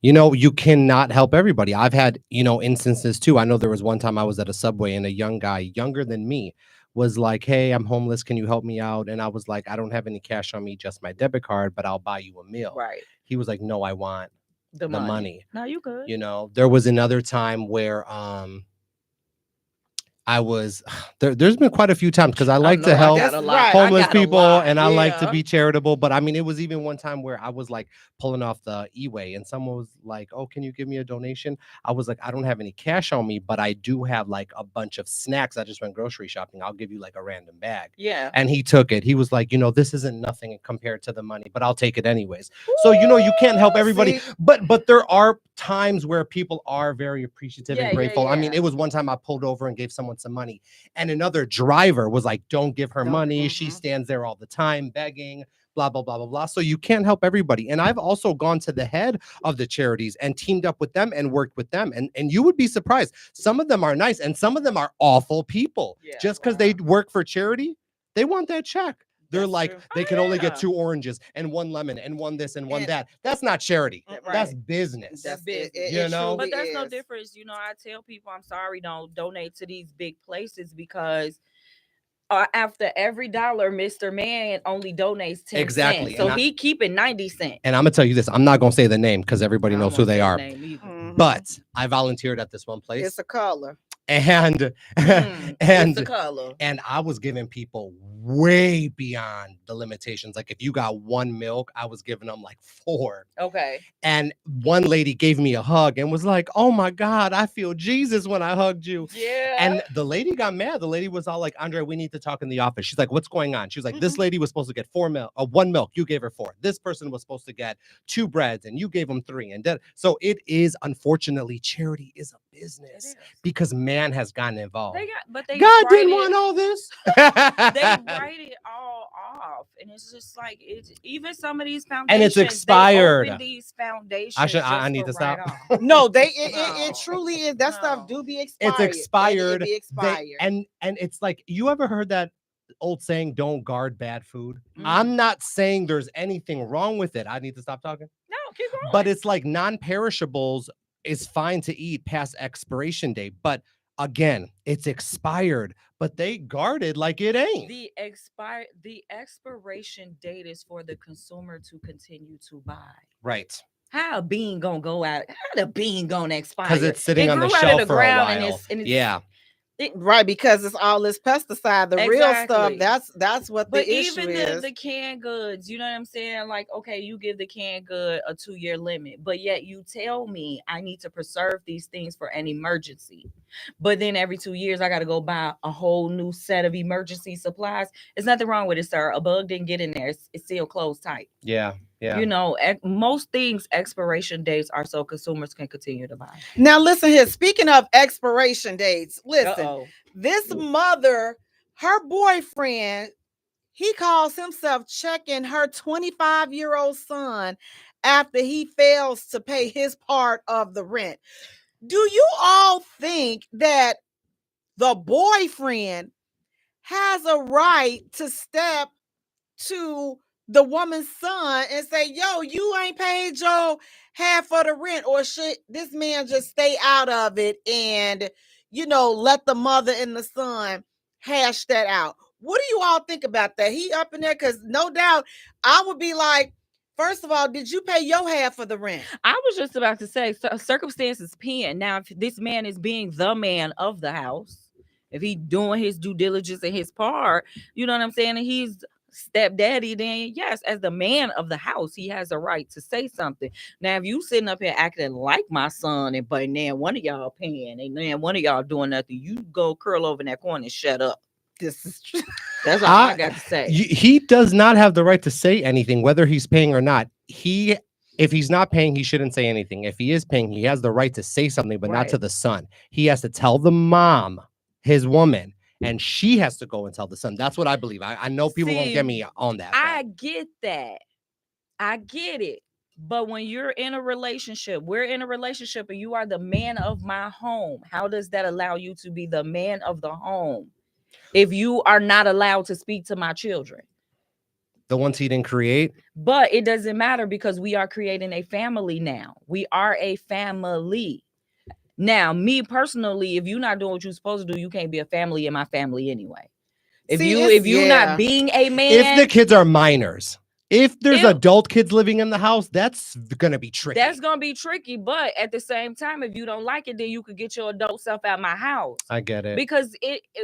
You cannot help everybody. I've had, instances too. I know there was one time I was at a Subway and a young guy, younger than me, was like, hey, I'm homeless. Can you help me out? And I was like, I don't have any cash on me, just my debit card, but I'll buy you a meal. Right. He was like, no, I want the money. No, you good. There was another time where I was there's been quite a few times because I like to help homeless people and I like to be charitable. But I mean, it was even one time where I was like pulling off the e-way and someone was like, oh, can you give me a donation? I was like, I don't have any cash on me, but I do have like a bunch of snacks. I just went grocery shopping. I'll give you like a random bag. Yeah. And he took it. He was like, this isn't nothing compared to the money, but I'll take it anyways. So, you can't help everybody. But there are times where people are very appreciative and grateful. I mean, it was one time I pulled over and gave someone some money and another driver was like, don't give her money. She stands there all the time begging, blah, blah, blah, blah, blah. So you can't help everybody. And I've also gone to the head of the charities and teamed up with them and worked with them. And you would be surprised. Some of them are nice and some of them are awful people. Just because they work for charity, they want that check. They're like, they can only get 2 oranges and 1 lemon and 1 this and 1 that. That's not charity. That's business. That's business. But that's no difference. I tell people, I'm sorry, don't donate to these big places because after every dollar, Mr. Man only donates 10 cents. So he keeping 90 cents. And I'm going to tell you this. I'm not going to say the name because everybody knows who they are. But I volunteered at this one place. It's a color. And it's a color. And I was giving people way beyond the limitations. Like if you got 1 milk, I was giving them like 4. Okay. And one lady gave me a hug and was like, oh my God, I feel Jesus when I hugged you. Yeah. And the lady got mad. The lady was all like, Andre, we need to talk in the office. She's like, what's going on? She was like, this lady was supposed to get 1 milk. You gave her 4. This person was supposed to get 2 breads and you gave them 3. And so it is, unfortunately, charity is a business because man has gotten involved. God didn't want all this. They write it all off, and it's just like it's even some of these And foundations. it's expired. They open these foundations. I need to stop. No, it truly is. That stuff No. do be expired. It's expired. It be expired. And it's like, you ever heard that old saying, don't guard bad food? Mhm. I'm not saying there's anything wrong with it. I need to stop talking. No, keep going. But it's like non-perishables is fine to eat past expiration date. But again, it's expired, but they guard it like it ain't. The expiration date is for the consumer to continue to buy. Right. How a bean gonna go out? How the bean gonna expire? Because it's sitting on the grew out of shelf the for a ground while. and it's Yeah. Right, because it's all this pesticide. The real stuff, Exactly. that's what But the issue even is. the canned goods, you know what I'm saying? Like, okay, you give the canned good a 2-year limit, but yet you tell me I need to preserve these things for an emergency. But then every 2 years, I got to go buy a whole new set of emergency supplies. There's nothing wrong with it, sir. A bug didn't get in there. It's still closed tight. Yeah. Yeah. You know, most things expiration dates are so consumers can continue to buy. Now, listen here. Speaking of expiration dates, listen. Uh-oh. This mother, her boyfriend, he calls himself checking her 25-year-old son after he fails to pay his part of the rent. Do you all think that the boyfriend has a right to step to the woman's son and say, yo, you ain't paid your half of the rent? Or should this man just stay out of it and, you know, let the mother and the son hash that out? What do you all think about that? He up in there, because no doubt I would be like, first of all, did you pay your half of the rent? I was just about to say, circumstances pen. Now, if this man is being the man of the house, if he doing his due diligence and his part, you know what I'm saying, and he's stepdaddy, then yes, as the man of the house, he has a right to say something. Now, if you sitting up here acting like my son, and but then one of y'all paying and then one of y'all doing nothing, you go curl over in that corner and shut up. This is true. That's all I got to say. He does not have the right to say anything, whether he's paying or not. If he's not paying, he shouldn't say anything. If he is paying, he has the right to say something, but not to the son. He has to tell the mom, his woman, and she has to go and tell the son. That's what I believe. I know people won't get me on that. I get that. I get it. But when you're in a relationship, we're in a relationship, and you are the man of my home, how does that allow you to be the man of the home if you are not allowed to speak to my children? The ones he didn't create. But it doesn't matter, because we are creating a family now. We are a family. Now, me personally, if you're not doing what you're supposed to do, you can't be a family in my family anyway. If you're not being a man, if the kids are minors, if there's adult kids living in the house, that's gonna be tricky. That's gonna be tricky. But at the same time, if you don't like it, then you could get your adult self out of my house. I get it. Because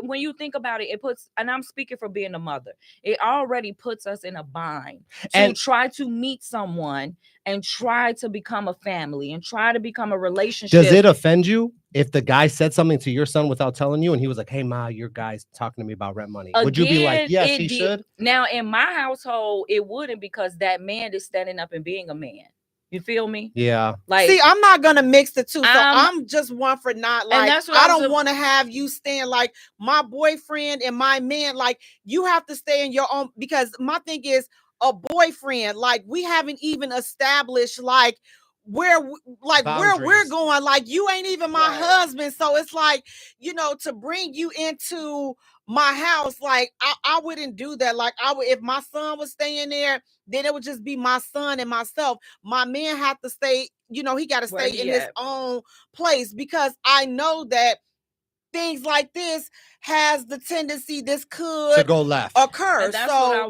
when you think about it, it puts, and I'm speaking for being a mother, it already puts us in a bind to try to meet someone and try to become a family and try to become a relationship. Does it offend you if the guy said something to your son without telling you, and he was like, hey, Ma, your guy's talking to me about rent money? Would you be like, yes, he should? Now, in my household, it wouldn't, because that man is standing up and being a man. You feel me? Yeah. Like, see, I'm not gonna mix the two. So I'm just one for not like, I don't want to have you stand like my boyfriend and my man. Like, you have to stay in your own, because my thing is, a boyfriend, like, we haven't even established like where we're going. Like, you ain't even my husband. So it's like, you know, to bring you into my house, like, I wouldn't do that. Like, I would, if my son was staying there, then it would just be my son and myself. My man had to stay, you know, he got to stay in his own place, because I know that things like this has the tendency this could to go left occur. So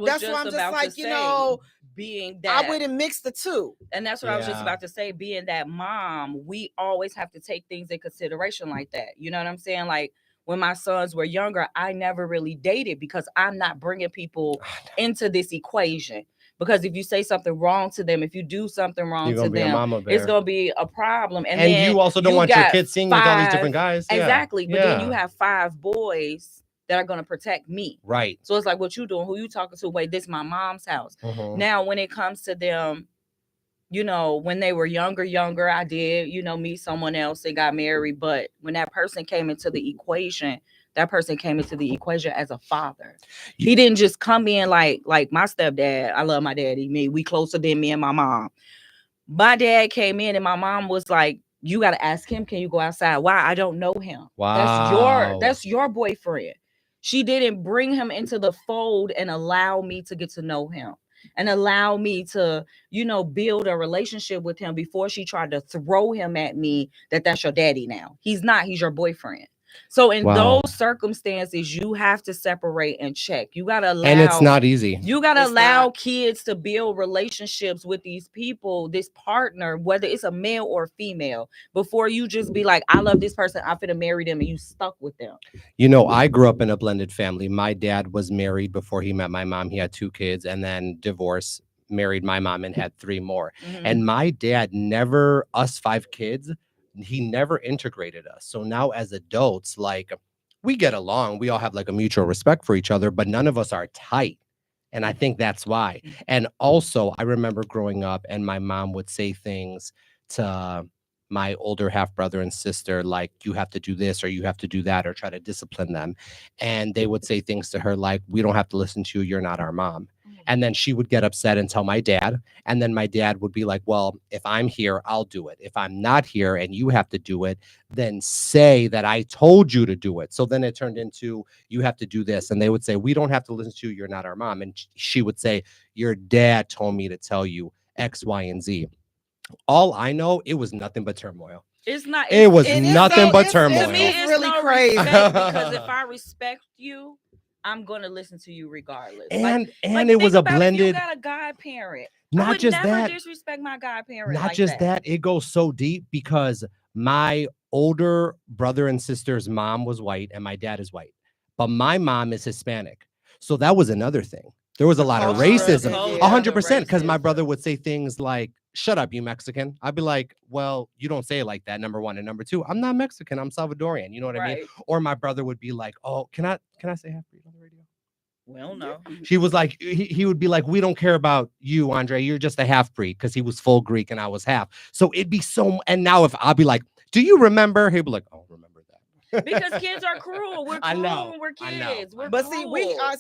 that's why I'm just like, you know, being that I wouldn't mix the two. And that's what I was just about to say. Being that mom, we always have to take things in consideration like that. You know what I'm saying? Like, when my sons were younger, I never really dated, because I'm not bringing people into this equation. Because if you say something wrong to them, if you do something wrong to them, it's going to be a problem. And then you also don't want your kids seeing with all these different guys. Exactly. But then you have 5 boys that are going to protect me. Right. So it's like, what you doing? Who you talking to? Wait, this is my mom's house. Now, when it comes to them, you know, when they were younger, I did, you know, meet someone else. They got married. But when that person came into the equation, that person came into the equation as a father. He didn't just come in like my stepdad. I love my daddy. We closer than me and my mom. My dad came in and my mom was like, you got to ask him, can you go outside? Why? I don't know him. Wow. That's your boyfriend. She didn't bring him into the fold and allow me to get to know him and allow me to, build a relationship with him before she tried to throw him at me that's your daddy now. He's not, he's your boyfriend. So in those circumstances, you have to separate and check. You got to allow, and it's not easy. You got to allow kids to build relationships with these people, this partner, whether it's a male or female, before you just be like, I love this person, I'm finna marry them, and you stuck with them. I grew up in a blended family. My dad was married before he met my mom. He had 2 kids and then divorced, married my mom and had 3 more. Mm-hmm. And my dad never, us 5 kids, he never integrated us. So now as adults, like, we get along. We all have like a mutual respect for each other, but none of us are tight. And I think that's why. And also, I remember growing up and my mom would say things to my older half brother and sister, like, you have to do this or you have to do that, or try to discipline them. And they would say things to her like, we don't have to listen to you. You're not our mom. And then she would get upset and tell my dad. And then my dad would be like, well, if I'm here, I'll do it. If I'm not here and you have to do it, then say that I told you to do it. So then it turned into, you have to do this. And they would say, we don't have to listen to you. You're not our mom. And she would say, your dad told me to tell you X, Y, and Z. All I know, it was nothing but turmoil. It was nothing but turmoil. To me, it's really crazy. Because if I respect you, I'm gonna listen to you regardless. And it was a blended. You got a godparent. Not I would just never that. Disrespect my godparent. Not like just that. It goes so deep because my older brother and sister's mom was white and my dad is white, but my mom is Hispanic. So that was another thing. There was a lot of racism, 100%, because my brother would say things like, shut up, you Mexican. I'd be like, well, you don't say it like that, number one. And number two, I'm not Mexican, I'm Salvadorian. You know what I mean? Or my brother would be like, oh, can I say half-breed on the radio? Well, no. She was like, he would be like, we don't care about you, Andre. You're just a half-breed, because he was full Greek and I was half. So it'd be so, and now if I'll be like, do you remember? He'd be like, oh, remember. Because kids are cruel. We're cruel when we're kids. But see,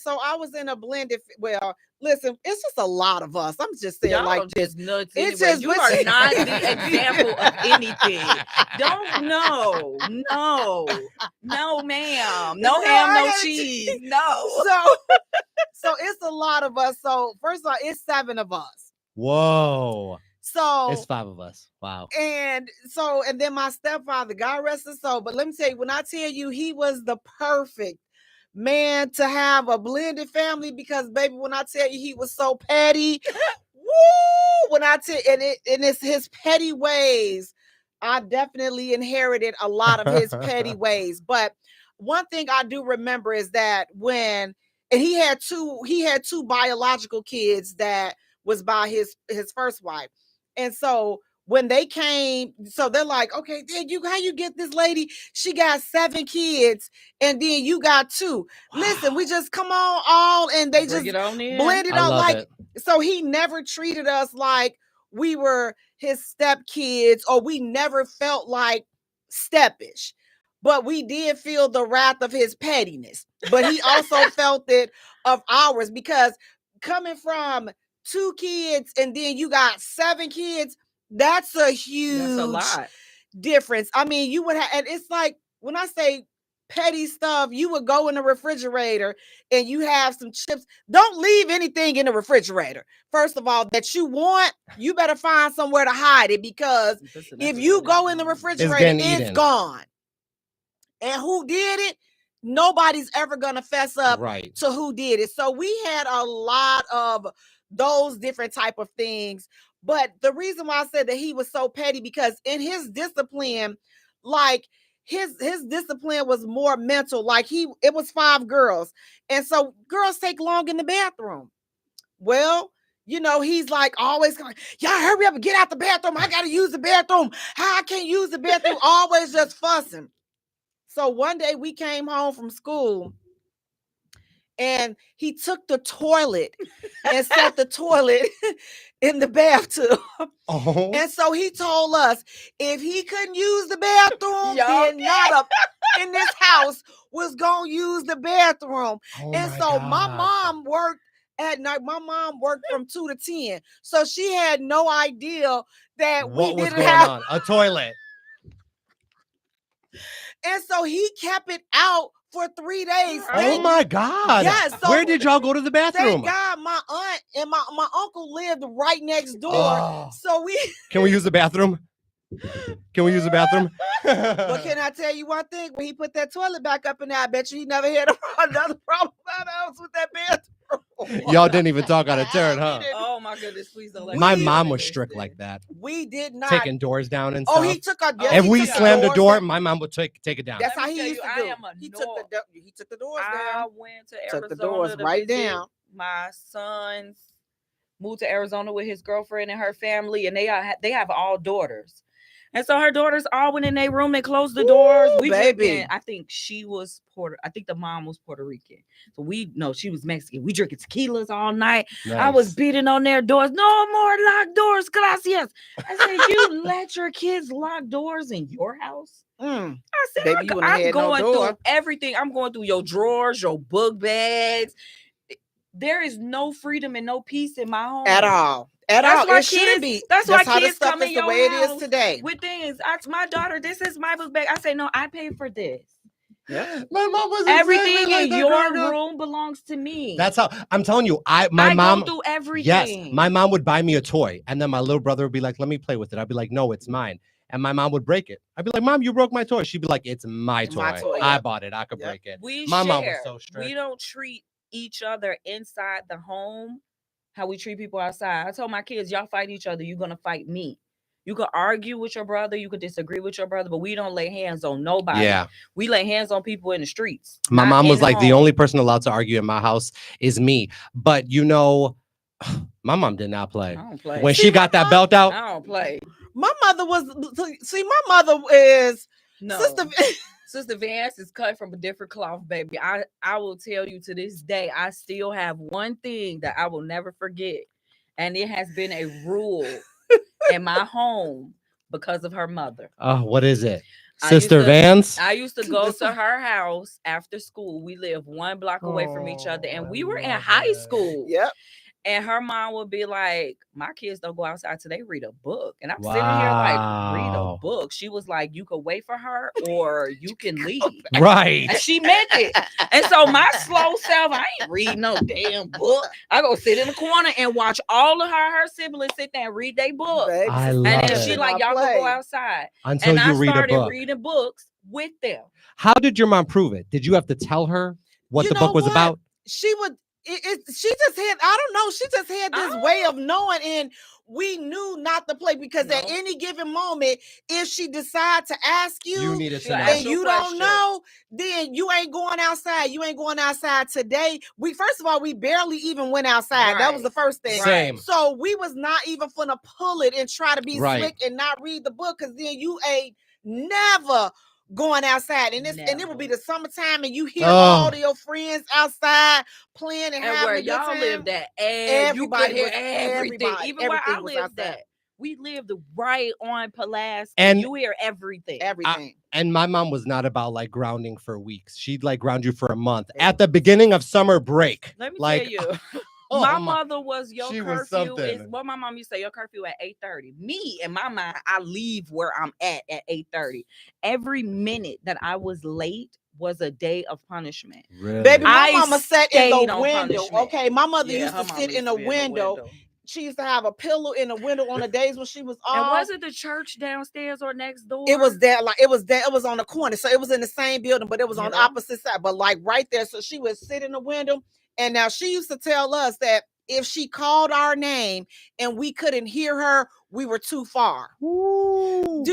so I was in a blended. Well, listen, it's just a lot of us. I'm just saying, y'all like, just nuts. It's anyway. just You are not the example of anything. No, ma'am, no ham, no cheese, no. So it's a lot of us. So first of all, it's 7 of us. Whoa. So it's 5 of us. Wow. And then my stepfather, God rest his soul. But let me tell you, when I tell you he was the perfect man to have a blended family, because baby, when I tell you he was so petty, woo! When I tell and it's his petty ways, I definitely inherited a lot of his petty ways. But one thing I do remember is that he had two biological kids that was by his first wife. And so when they came, so they're like, okay, then how you get this lady? She got 7 kids, and then you got 2. Wow. Listen, we just come on all, and they just blended out like. So he never treated us like we were his stepkids, or we never felt like steppish. But we did feel the wrath of his pettiness. But he also felt it of ours, because coming from 2 kids and then you got 7 kids, that's a lot difference. I mean, you would have, and it's like, when I say petty stuff, you would go in the refrigerator and you have some chips. Don't leave anything in the refrigerator. First of all, that you want, you better find somewhere to hide it, because if you go in the refrigerator, it's gone. And who did it? Nobody's ever gonna fess up to who did it. So we had a lot of those different type of things. But the reason why I said that he was so petty, because in his discipline, like his discipline was more mental. Like it was 5 girls. And so girls take long in the bathroom. Well, he's like always going, y'all hurry up and get out the bathroom. I got to use the bathroom. How I can't use the bathroom? Always just fussing. So one day we came home from school, and he took the toilet and set the toilet in the bathtub. Oh, And so he told us if he couldn't use the bathroom, Y'all then not up in this house was gonna use the bathroom. oh And my so my gosh. mom worked at night. My mom worked from 2 to 10. So she had no idea that we What was didn't going have. on? A toilet. And so he kept it out for 3 days. Oh my God. Yes, so Where did y'all go to the bathroom? Thank God my aunt and my uncle lived right next door. Oh. So we Can we use the bathroom? Can we use the bathroom? But can I tell you one thing? When he put that toilet back up in there, I bet you he never had another problem out house with that bathroom. Y'all didn't even talk on a turn, huh? Oh my goodness, please don't let My me mom do was this. strict like that, We did not. taking doors down and Oh, stuff. he took a. Oh, If he we took slammed the doors door, down. my mom would take it down. That's Let how me he tell used you, to I do. am a He took North. he took the doors I down. went to Took Arizona the doors to right visit down. my sons. Moved to Arizona with his girlfriend and her family, and they have all daughters. And so her daughters all went in their room. They closed the doors. Ooh, We baby. drinking. I think she was I think the mom was Puerto Rican. So she was Mexican. We drinking tequilas all night. I was Nice. beating on their doors. No more locked doors, gracias. I said, you let your kids lock doors in your house? Mm. I said, Baby, you wouldn't have I'm had no going door. through everything. I'm going through your drawers, your book bags. There is no freedom and no peace in my home At all. At That's all. why It shouldn't kids- be. that's why how the kids stuff come is in the your way it is house today. with things. Ask my daughter, this is my book bag. I say, no, I paid for this. My mom was Everything exactly like in that your growing up. room belongs to me. That's how I'm telling you. My I mom. go through everything. Yes, my mom would buy me a toy, and then my little brother would be like, "Let me play with it." I'd be like, "No, it's mine." And my mom would break it. I'd be like, "Mom, you broke my toy." She'd be like, "It's my toy. My toy, I yep. bought it. I could Yep. break it." We My share. mom was so strict. We don't treat each other inside the home how we treat people outside. I told my kids, y'all fight each other, you're gonna fight me. You could argue with your brother, you could disagree with your brother, but we don't lay hands on nobody. Yeah. We lay hands on people in the streets. My not mom was in like, the home. only person allowed to argue in my house is me. But you know, my mom did not play. I don't play. When See, she got my that mom- belt out, I don't play. My mother was. See, my mother is. No. Sister Vance is cut from a different cloth, baby. I will tell you to this day, I still have one thing that I will never forget. And it has been a rule in my home because of her mother. what is it? I used Sister to- Vance? I used to go to her house after school. We lived 1 block away from each other, and we were in high school. Yep. And her mom would be like, my kids don't go outside till they read a book. And I'm sitting here like, read a Wow. book. She was like, you could wait for her or you can leave. Right. And she meant it. And so my slow self, I ain't read no damn book. I go sit in the corner and watch all of her siblings sit there and read their book. Baby, I sister love And then it. she did like, not y'all play. can go outside. Until And you I read a started book. reading books with them. How did your mom prove it? Did you have to tell her what You the know book was what? about? She would. She just had. I don't know. She just had this way of knowing, and we knew not to play because at No. any given moment, if she decide to ask you, needed She'll to ask and you you a don't question. know, then you ain't going outside. You ain't going outside today. First of all, we barely even went outside. That was the first thing. Same. So we was not even finna pull it and try to be Right. slick and not read the book, because then you ain't never going outside. And it would be the summertime, and you hear all of your friends outside playing and And having where a good y'all time. lived at, Everybody you could hear was- everything. everybody- Even where everything I was lived outside. at, we lived right on Pulaski. And- you hear everything. Everything. And my mom was not about like grounding for weeks. She'd like ground you for a month at the beginning of summer break. Let me like, tell you, oh my my- mother was your she was curfew is something. what my mom used to say. Your curfew at 8:30. Me, in my mind, I leave where I'm at 8:30. Every minute that I was late was a day of punishment. Really? Baby, my I mama sat in stayed the on window. punishment. Okay, my mother Yeah, used her to mama sit used in to the be window. She used to have a pillow in the window on the days when she was off. And was it the church downstairs or next door? It was there, like it was on the corner, so it was in the same building, but it was on the Yeah. opposite side, but like right there. So she would sit in the window, and now she used to tell us that if she called our name and we couldn't hear her, we were too far. Ooh.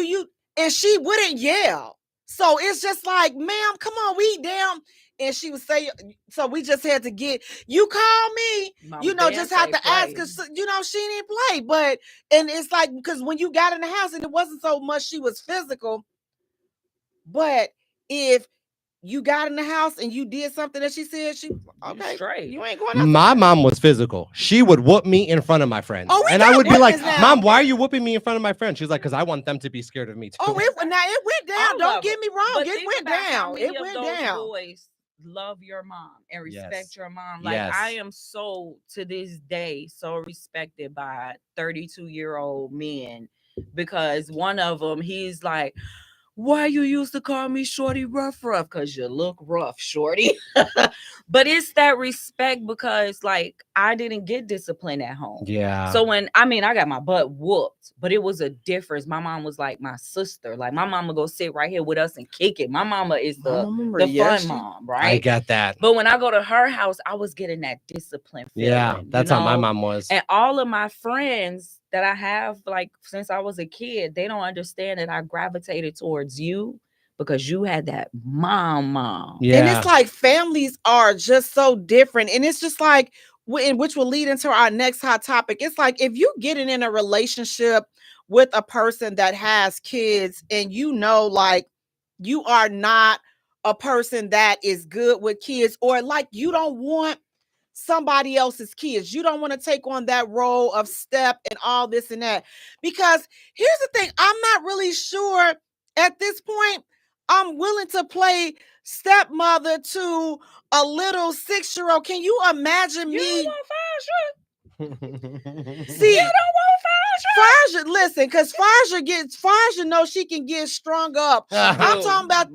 And she wouldn't yell. So it's just like, ma'am, come on, we down. And she would say, so we just had to you call me, Mama just Dan have say to ask, play. because, she didn't play. But, and it's like, because when you got in the house, and it wasn't so much she was physical, but if you got in the house and you did something that she said, okay, straight. you ain't going out. My mom was physical. She would whoop me in front of my friends. Oh, and I would be like, now. Mom, why are you whooping me in front of my friends? She's like, because I want them to be scared of me too. Oh, it went down. All Don't of get me wrong. But It think went about how down. many It of went those down. boys love your mom and respect Yes. your mom. Like Yes. I am so to this day so respected by 32-year-old men because one of them, he's like, why you used to call me Shorty Rough? Because you look rough, Shorty. But it's that respect because like I didn't get discipline at home. Yeah. So I got my butt whooped, but it was a difference. My mom was like my sister. Like my mama go sit right here with us and kick it. My mama is the fun mom, right? I get that. But when I go to her house, I was getting that discipline feeling. Yeah, that's how my mom was. And all of my friends that I have, like since I was a kid, they don't understand that I gravitated towards you because you had that mom. Yeah. And it's like families are just so different. And it's just like, which will lead into our next hot topic. It's like if you getting in a relationship with a person that has kids and like you are not a person that is good with kids, or like you don't want somebody else's kids. You don't want to take on that role of step and all this and that. Because here's the thing, I'm not really sure at this point I'm willing to play stepmother to a little 6-year-old. Can you imagine me? You don't want See, you don't want Faja, listen, because Faja knows she can get strung up. I'm talking about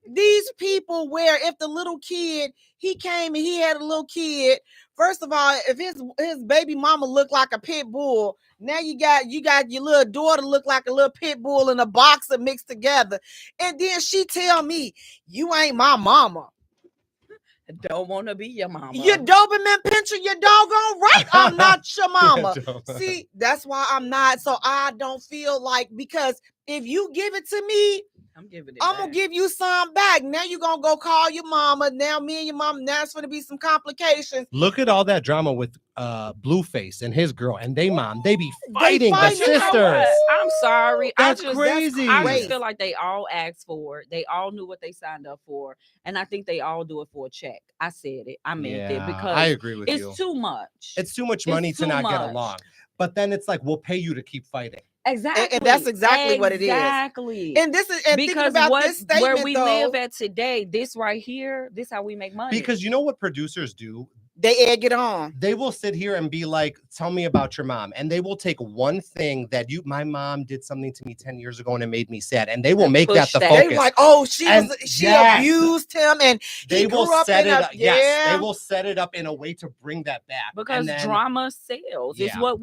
these people where if the little kid, he came and he had a little kid, first of all, if his baby mama looked like a pit bull, now you got your little daughter look like a little pit bull and a boxer mixed together. And then she tell me, you ain't my mama. Don't want to be your mama. You Doberman Pinscher, you doggone right. I'm not your mama. See, that's why I'm not. So I don't feel like, because if you give it to me, I'm gonna give you some back. Now you're gonna go call your mama. Now me and your mama, now it's gonna be some complications. Look at all that drama with Blueface and his girl and they be fighting the sisters. You know, I'm sorry. That's crazy. I just feel like they all asked for it. They all knew what they signed up for. And I think they all do it for a check. I said it. I meant it because I agree with you. It's too much. It's too much money to not get along. But then it's like, we'll pay you to keep fighting. Exactly. And that's exactly what it is. Exactly. And this is, and because about this statement, where we live at today, this right here, this how we make money. Because you know what producers do? They egg it on. They will sit here and be like, tell me about your mom. And they will take one thing that my mom did something to me 10 years ago and it made me sad. And they will make that the focus. They're like, oh, she abused him and they will set it up. Yes, they will set it up in a way to bring that back. Because drama sells. It's what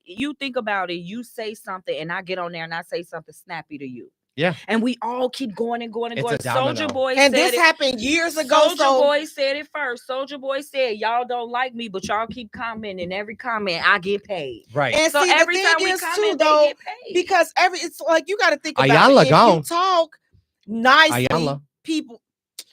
you think about it. You say something and I get on there and I say something snappy to you. Yeah. And we all keep going and going and going. Soulja Boy and this happened years ago. Soulja Boy said it first. Soulja Boy said, y'all don't like me, but y'all keep commenting. Every comment, I get paid. Right. And so see, every the time thing we is comment, too, though, they get paid. Because it's like you got to think about it. If you talk nicely, people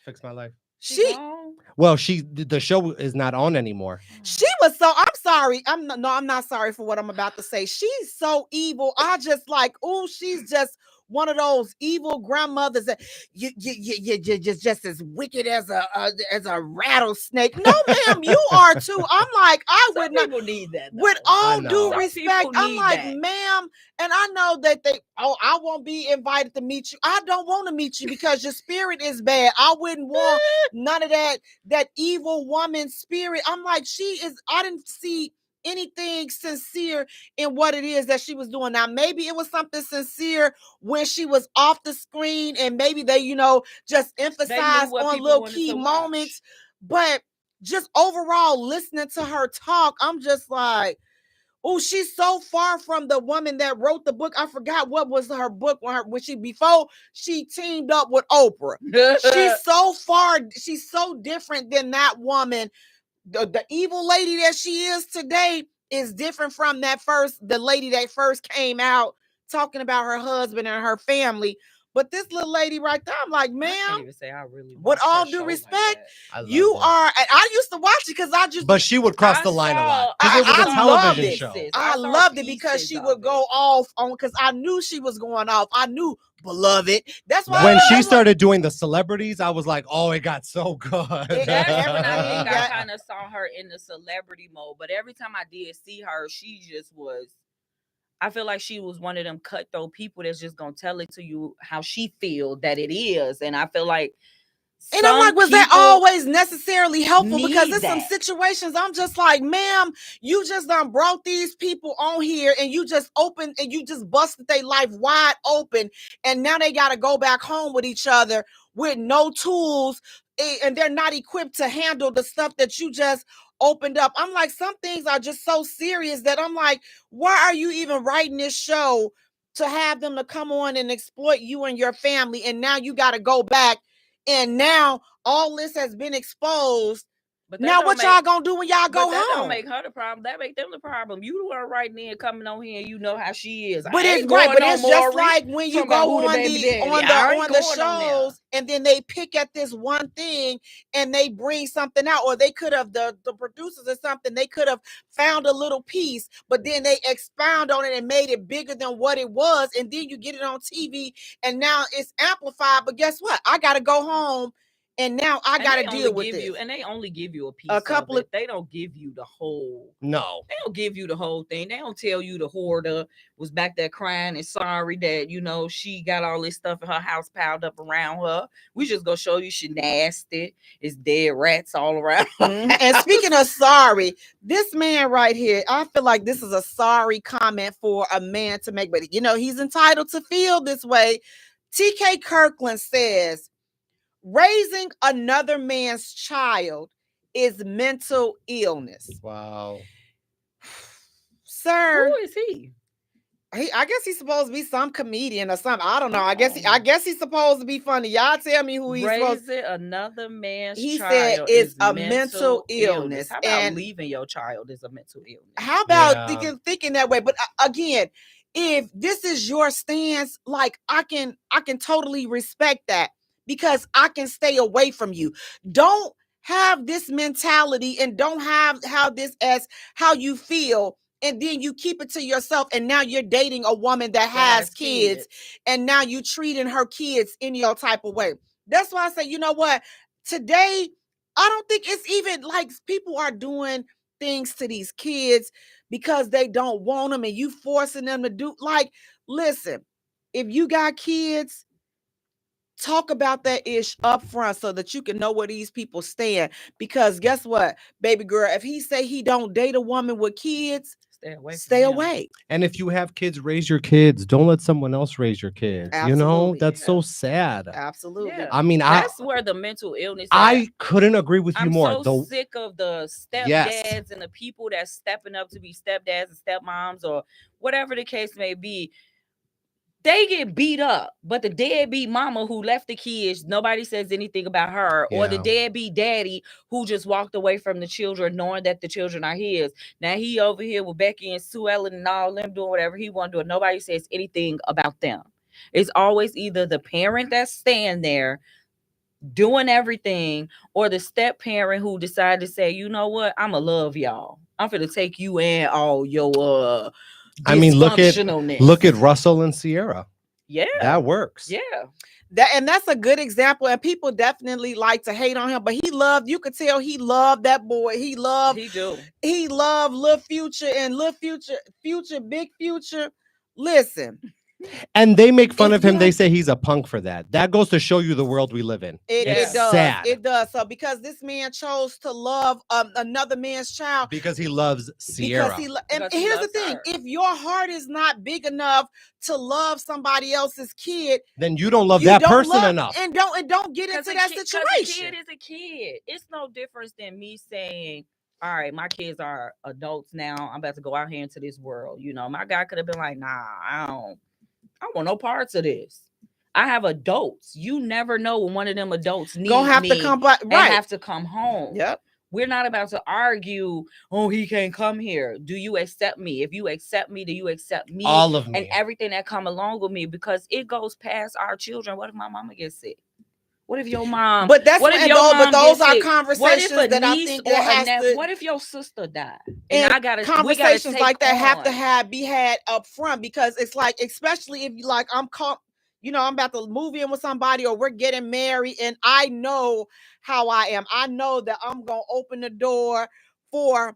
fix my life. The show is not on anymore. She was so, I'm sorry. I'm not sorry for what I'm about to say. She's so evil. I just like, oh, she's just one of those evil grandmothers that you just as wicked as a rattlesnake. No, ma'am, you are too. I'm like, I would not need that. Though. With all due respect, I'm like, ma'am, and I know that I won't be invited to meet you. I don't want to meet you because your spirit is bad. I wouldn't want none of that evil woman spirit. I'm like, I didn't see anything sincere in what it is that she was doing. Now, maybe it was something sincere when she was off the screen and maybe they, just emphasized on little key moments. But just overall, listening to her talk, I'm just like, oh, she's so far from the woman that wrote the book. I forgot what was her book before she teamed up with Oprah. She's so far, she's so different than that woman. The evil lady that she is today is different from the lady that first came out talking about her husband and her family. But this little lady right there, I'm like, ma'am, I can't even say I really with all due respect, you are. And I used to watch it because but she would cross the line a lot. It was a television show. I loved it because she would go off on, because I knew she was going off. I knew beloved. That's why When she that's started doing the celebrities, I was like, oh, it got so good. That's when I think I Yeah. kind of saw her in the celebrity mode. But every time I did see her, she just was. I feel like she was one of them cutthroat people that's just gonna tell it to you how she feel that it is, and I feel like. And I'm like, was that always necessarily helpful? Because in some that. situations, I'm just like, ma'am, you just done brought these people on here and you just opened and you just busted their life wide open. And now they got to go back home with each other with no tools and they're not equipped to handle the stuff that you just opened up. I'm like, some things are just so serious that I'm like, why are you even writing this show to have them to come on and exploit you and your family? And now you got to go back. And now all this has been exposed. But now what y'all gonna do when y'all go home? That don't make her the problem. That make them the problem. You are right there coming on here and you know how she is. But it's right. But it's just like when you go on the shows and then they pick at this one thing and they bring something out, or they could have the producers or something. They could have found a little piece, but then they expound on it and made it bigger than what it was, and then you get it on TV and now it's amplified. But guess what? I gotta go home. And now I got to deal with this. And they only give you a piece. A couple of they don't give you the whole. No. They don't give you the whole thing. They don't tell you the hoarder was back there crying and sorry that, you know, she got all this stuff in her house piled up around her. We just gonna show you she nasty. It's dead rats all around. And speaking of sorry, this man right here, I feel like this is a sorry comment for a man to make, but you know, he's entitled to feel this way. TK Kirkland says, raising another man's child is mental illness. Wow. Sir. Who is he? I guess he's supposed to be some comedian or something. I don't know. I guess he's supposed to be funny. Y'all tell me who he's supposed to. Raising another man's he child said it's a mental illness. How about leaving your child is a mental illness? How about thinking that way? But again, if this is your stance, like I can totally respect that. Because I can stay away from you. Don't have this mentality and don't have this as how you feel. And then you keep it to yourself. And now you're dating a woman that has kids. And now you treating her kids in your type of way. That's why I say, you know what? Today, I don't think it's even like people are doing things to these kids because they don't want them and you forcing them to do. Like, listen, if you got kids, talk about that ish up front so that you can know where these people stand. Because guess what, baby girl, if he say he don't date a woman with kids, stay away. And if you have kids, raise your kids. Don't let someone else raise your kids. Absolutely. You know, that's so sad. Absolutely. Yeah. I mean, that's where the mental illness. I couldn't agree with you more. I'm so sick of the stepdads and the people that's stepping up to be stepdads and stepmoms or whatever the case may be. They get beat up, but the deadbeat mama who left the kids, nobody says anything about her, or the deadbeat daddy who just walked away from the children knowing that the children are his. Now he over here with Becky and Sue Ellen and all them doing whatever he want to do. Nobody says anything about them. It's always either the parent that's staying there doing everything or the step parent who decided to say, you know what, I'ma love y'all. I'm finna take you and all your I mean, look at Russell and Sierra. Yeah, that works. Yeah, that's a good example. And people definitely like to hate on him, but you could tell he loved that boy. He loved Lil Future and Lil Future, Big Future. Listen. And they make fun of him. They say he's a punk for that. That goes to show you the world we live in. It does. Sad. It does. So because this man chose to love another man's child. Because he loves Sierra. And here's the thing. If your heart is not big enough to love somebody else's kid, then you don't love that person enough. And don't get into that situation. A kid is a kid. It's no difference than me saying, all right, my kids are adults now. I'm about to go out here into this world. You know, my guy could have been like, nah, I don't want no parts of this. I have adults. You never know when one of them adults needs to come back, right? Have to come home. Yep. We're not about to argue. Oh, he can't come here. Do you accept me? If you accept me, do you accept me? All of me and everything that come along with me? Because it goes past our children. What if my mama gets sick? What if your mom? But that's but those are conversations that I think what if your sister died? And conversations like that have to be had up front, because it's like, especially if you like, I'm about to move in with somebody or we're getting married, and I know how I am. I know that I'm going to open the door for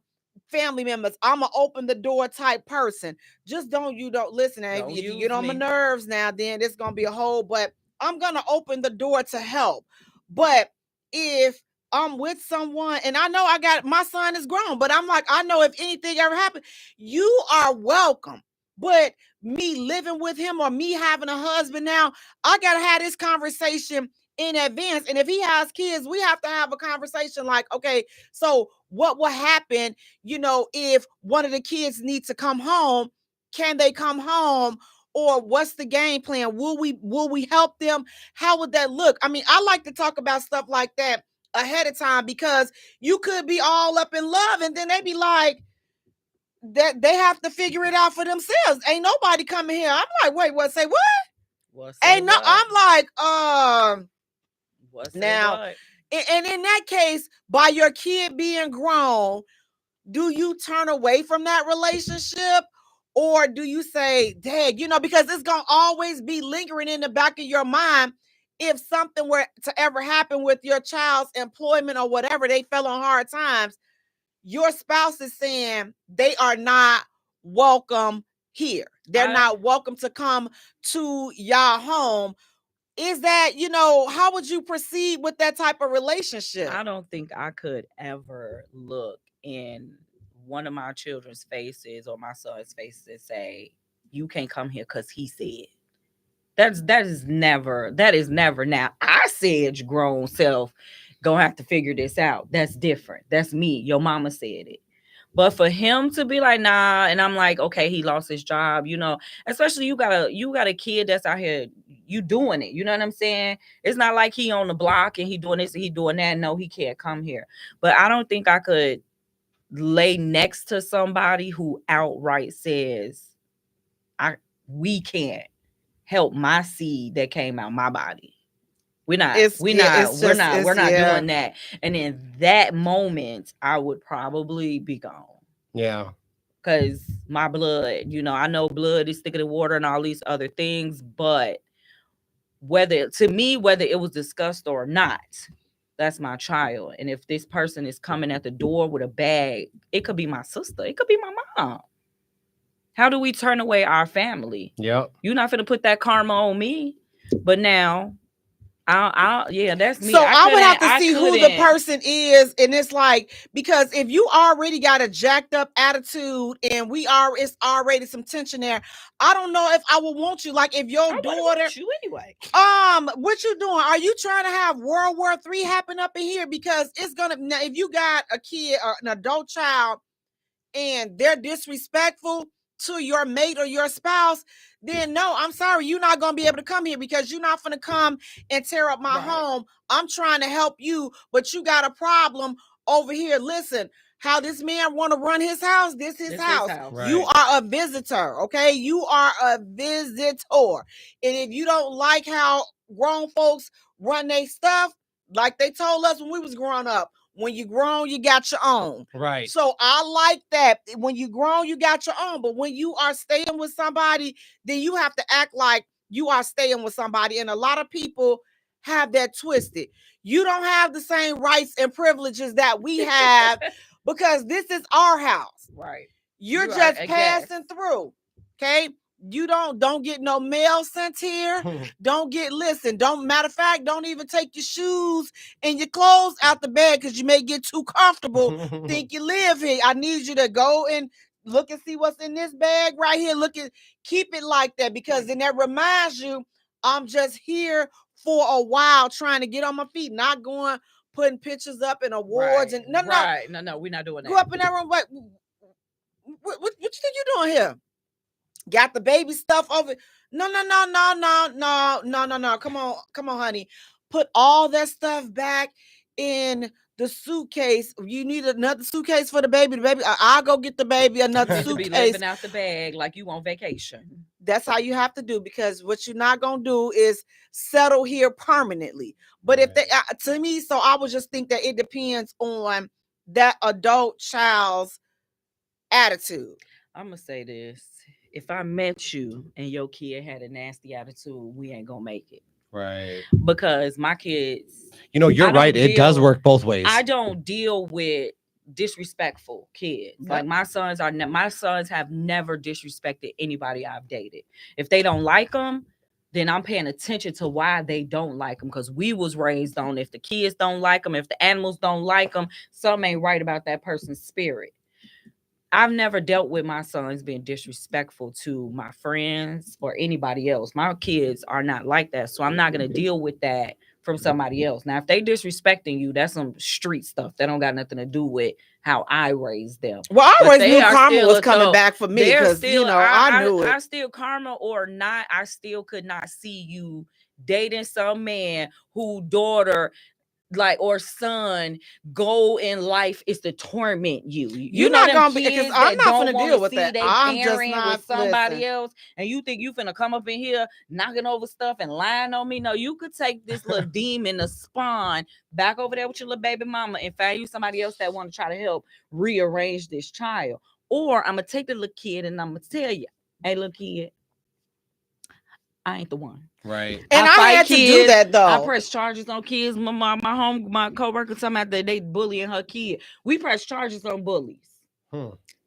family members. I'm an open the door type person. Just don't listen. If you get on my nerves now, then it's going to be a whole, but I'm going to open the door to help. But if I'm with someone and I know my son is grown, but I'm like, I know if anything ever happened, you are welcome. But me living with him or me having a husband now, I got to have this conversation in advance. And if he has kids, we have to have a conversation like, okay, so what will happen, if one of the kids needs to come home? Can they come home? Or what's the game plan? Will we help them? How would that look? I mean, I like to talk about stuff like that ahead of time, because you could be all up in love and then they be like, that they have to figure it out for themselves. Ain't nobody coming here. I'm like, wait, what? Say what? Ain't no. I'm like, What's now, and in that case, by your kid being grown, do you turn away from that relationship? Or do you say, dang, because it's going to always be lingering in the back of your mind. If something were to ever happen with your child's employment or whatever, they fell on hard times, your spouse is saying they are not welcome here. They're not welcome to come to y'all home. Is that, how would you proceed with that type of relationship? I don't think I could ever look in one of my children's faces or my son's faces and say, you can't come here because he said. That is never. Now, I said your grown self gonna have to figure this out. That's different. That's me. Your mama said it. But for him to be like, nah, and I'm like, okay, he lost his job, especially you got a kid that's out here, you doing it. You know what I'm saying? It's not like he on the block and he doing this and he doing that. No, he can't come here. But I don't think I could lay next to somebody who outright says, we can't help my seed that came out my body. We're not doing that. And in that moment, I would probably be gone. Yeah. Because my blood, I know blood is thicker than water and all these other things, but whether it was discussed or not, that's my child. And if this person is coming at the door with a bag, it could be my sister, it could be my mom. How do we turn away our family? Yep. You're not going to put that karma on me. But now, that's me. So I would have to see who the person is. And it's like, because if you already got a jacked up attitude and it's already some tension there, I don't know if I would want you. Like if your daughter, want you anyway. What you doing? Are you trying to have World War III happen up in here? Because it's gonna, if you got a kid or an adult child and they're disrespectful to your mate or your spouse, then no, I'm sorry, you're not going to be able to come here, because you're not going to come and tear up my home. I'm trying to help you, but you got a problem over here. Listen, how this man want to run his house, this is his house. Right. You are a visitor, okay? You are a visitor. And if you don't like how grown folks run their stuff, like they told us when we was growing up, when you grown, you got your own. Right. So I like that. When you grown, you got your own. But when you are staying with somebody, then you have to act like you are staying with somebody. And a lot of people have that twisted. You don't have the same rights and privileges that we have because this is our house. Right. You're just passing through. Okay. You don't get no mail sent here. Don't matter of fact, don't even take your shoes and your clothes out the bag, because you may get too comfortable, think you live here. I need you to go and look and see what's in this bag right here. Keep it like that, because then that reminds you, I'm just here for a while trying to get on my feet, not going putting pictures up and awards and no, we're not doing that. Go up in that room, what you think you're doing here? Got the baby stuff over. No. Come on, honey. Put all that stuff back in the suitcase. You need another suitcase for the baby. I'll go get the baby another suitcase. To be living out the bag like you on vacation. That's how you have to do, because what you're not gonna do is settle here permanently. But if they, to me, so I would just think that it depends on that adult child's attitude. I'm gonna say this. if I met you and your kid had a nasty attitude, we ain't gonna make it. Right. Because my kids, You're I don't right. It does deal- work both ways. I don't deal with disrespectful kids. Yep. Like my sons have never disrespected anybody I've dated. If they don't like them, then I'm paying attention to why they don't like them, because we was raised on, if the kids don't like them, if the animals don't like them, something ain't right about that person's spirit. I've never dealt with my sons being disrespectful to my friends or anybody else. My kids are not like that, so I'm not going to deal with that from somebody else. Now, if they disrespecting you, that's some street stuff that don't got nothing to do with how I raised them. Well, I But always they knew are karma still was a coming thug. back for me They're because still, I knew it. I still karma or not, I still could not see you dating some man whose daughter or son goal in life is to torment you. You're know not them gonna be, kids because I'm that not don't gonna want deal to with see that. they I'm just parent not with somebody listen. else, and you think you finna come up in here knocking over stuff and lying on me. No, you could take this little demon to spawn back over there with your little baby mama and find you somebody else that want to try to help rearrange this child. Or I'm gonna take the little kid and I'm gonna tell you, hey, little kid, I ain't the one. Right. And I fight had to do kids. that though. I press charges on kids. My coworker told me that they bullying her kid. We press charges on bullies.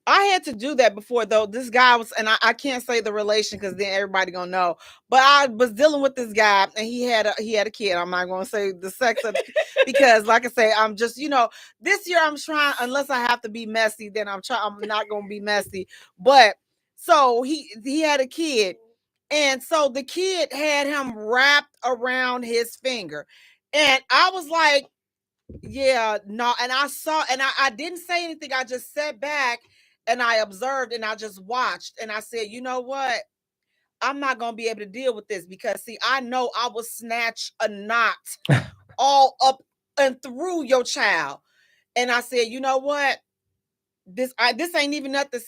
I had to do that before though. This guy was, and I can't say the relation because then everybody gonna know. But I was dealing with this guy, and he had a kid. I'm not gonna say the sex of, because, like I say, I'm just this year I'm trying. Unless I have to be messy, then I'm not gonna be messy. But so he had a kid, and so the kid had him wrapped around his finger, and I was like, yeah, no, and I saw, and I didn't say anything. I just sat back and I observed and I just watched, and I said, you know what? I'm not gonna be able to deal with this because see, I know I will snatch a knot all up and through your child. And I said, you know what? This ain't even nothing.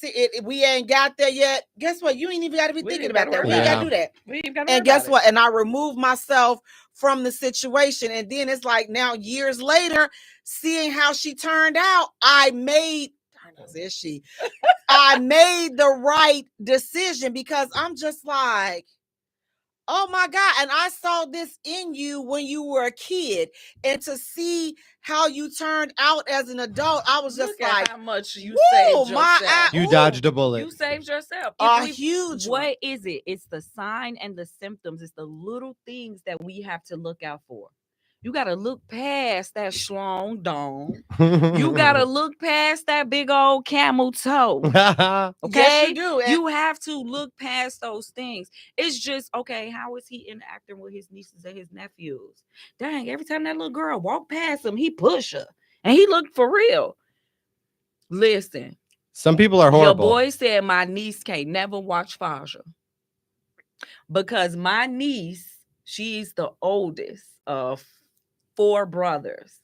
We ain't got there yet. Guess what? You ain't even got to be thinking about that. We ain't got to do that. We ain't got to. And guess what? And I removed myself from the situation. And then it's like now, years later, seeing how she turned out, I made the right decision because I'm just like, oh my God. And I saw this in you when you were a kid. And to see how you turned out as an adult, I was just Look like, at how much you saved yourself. You dodged a bullet. You saved yourself. A huge one. What is it? It's the sign and the symptoms. It's the little things that we have to look out for. You got to look past that schlong dome. You got to look past that big old camel toe. Okay? Yes, you do. You have to look past those things. It's just, okay, how is he interacting with his nieces and his nephews? Dang, every time that little girl walked past him, he push her. And he looked for real. Listen. Some people are horrible. Your boy said my niece can't never watch Faja. Because my niece, she's the oldest of 4 brothers.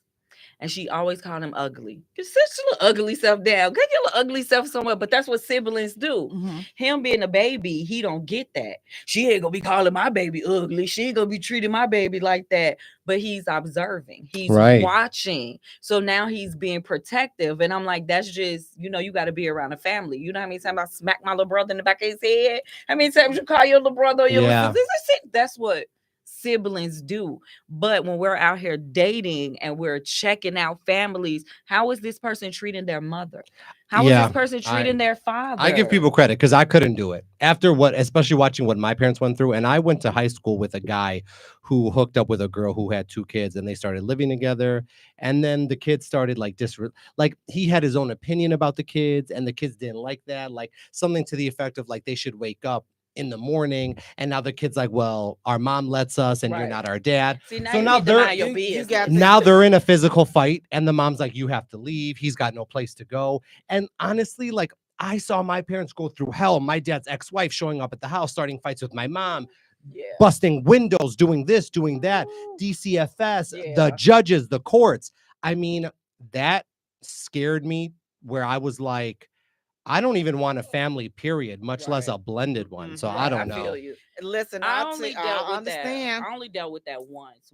And she always called him ugly. Just sit your little ugly self down. Get your little ugly self somewhere. But that's what siblings do. Mm-hmm. Him being a baby, he don't get that. She ain't gonna be calling my baby ugly. She ain't gonna be treating my baby like that. But he's observing. He's watching. So now he's being protective. And I'm like, that's just, you got to be around a family. You know how many times I smack my little brother in the back of his head? How many times you call your little brother or your little sister? That's what siblings do. But when we're out here dating and we're checking out families, how is this person treating their mother? How is this person treating their father? I give people credit because I couldn't do it after especially watching what my parents went through. And I went to high school with a guy who hooked up with a girl who had 2 kids, and they started living together. And then the kids started he had his own opinion about the kids, and the kids didn't like that, like something to the effect of like they should wake up in the morning, and now the kid's like, well, our mom lets us and you're not our dad. See, now so you now they're in a physical fight, and the mom's like, you have to leave, he's got no place to go. And honestly, like, I saw my parents go through hell. My dad's ex-wife showing up at the house, starting fights with my mom, busting windows, doing this, doing that, DCFS, the judges, the courts. I mean, that scared me, where I was like, I don't even want a family, period, much less a blended one. So I don't know. Feel you. Listen, I only understand. I only dealt with that once.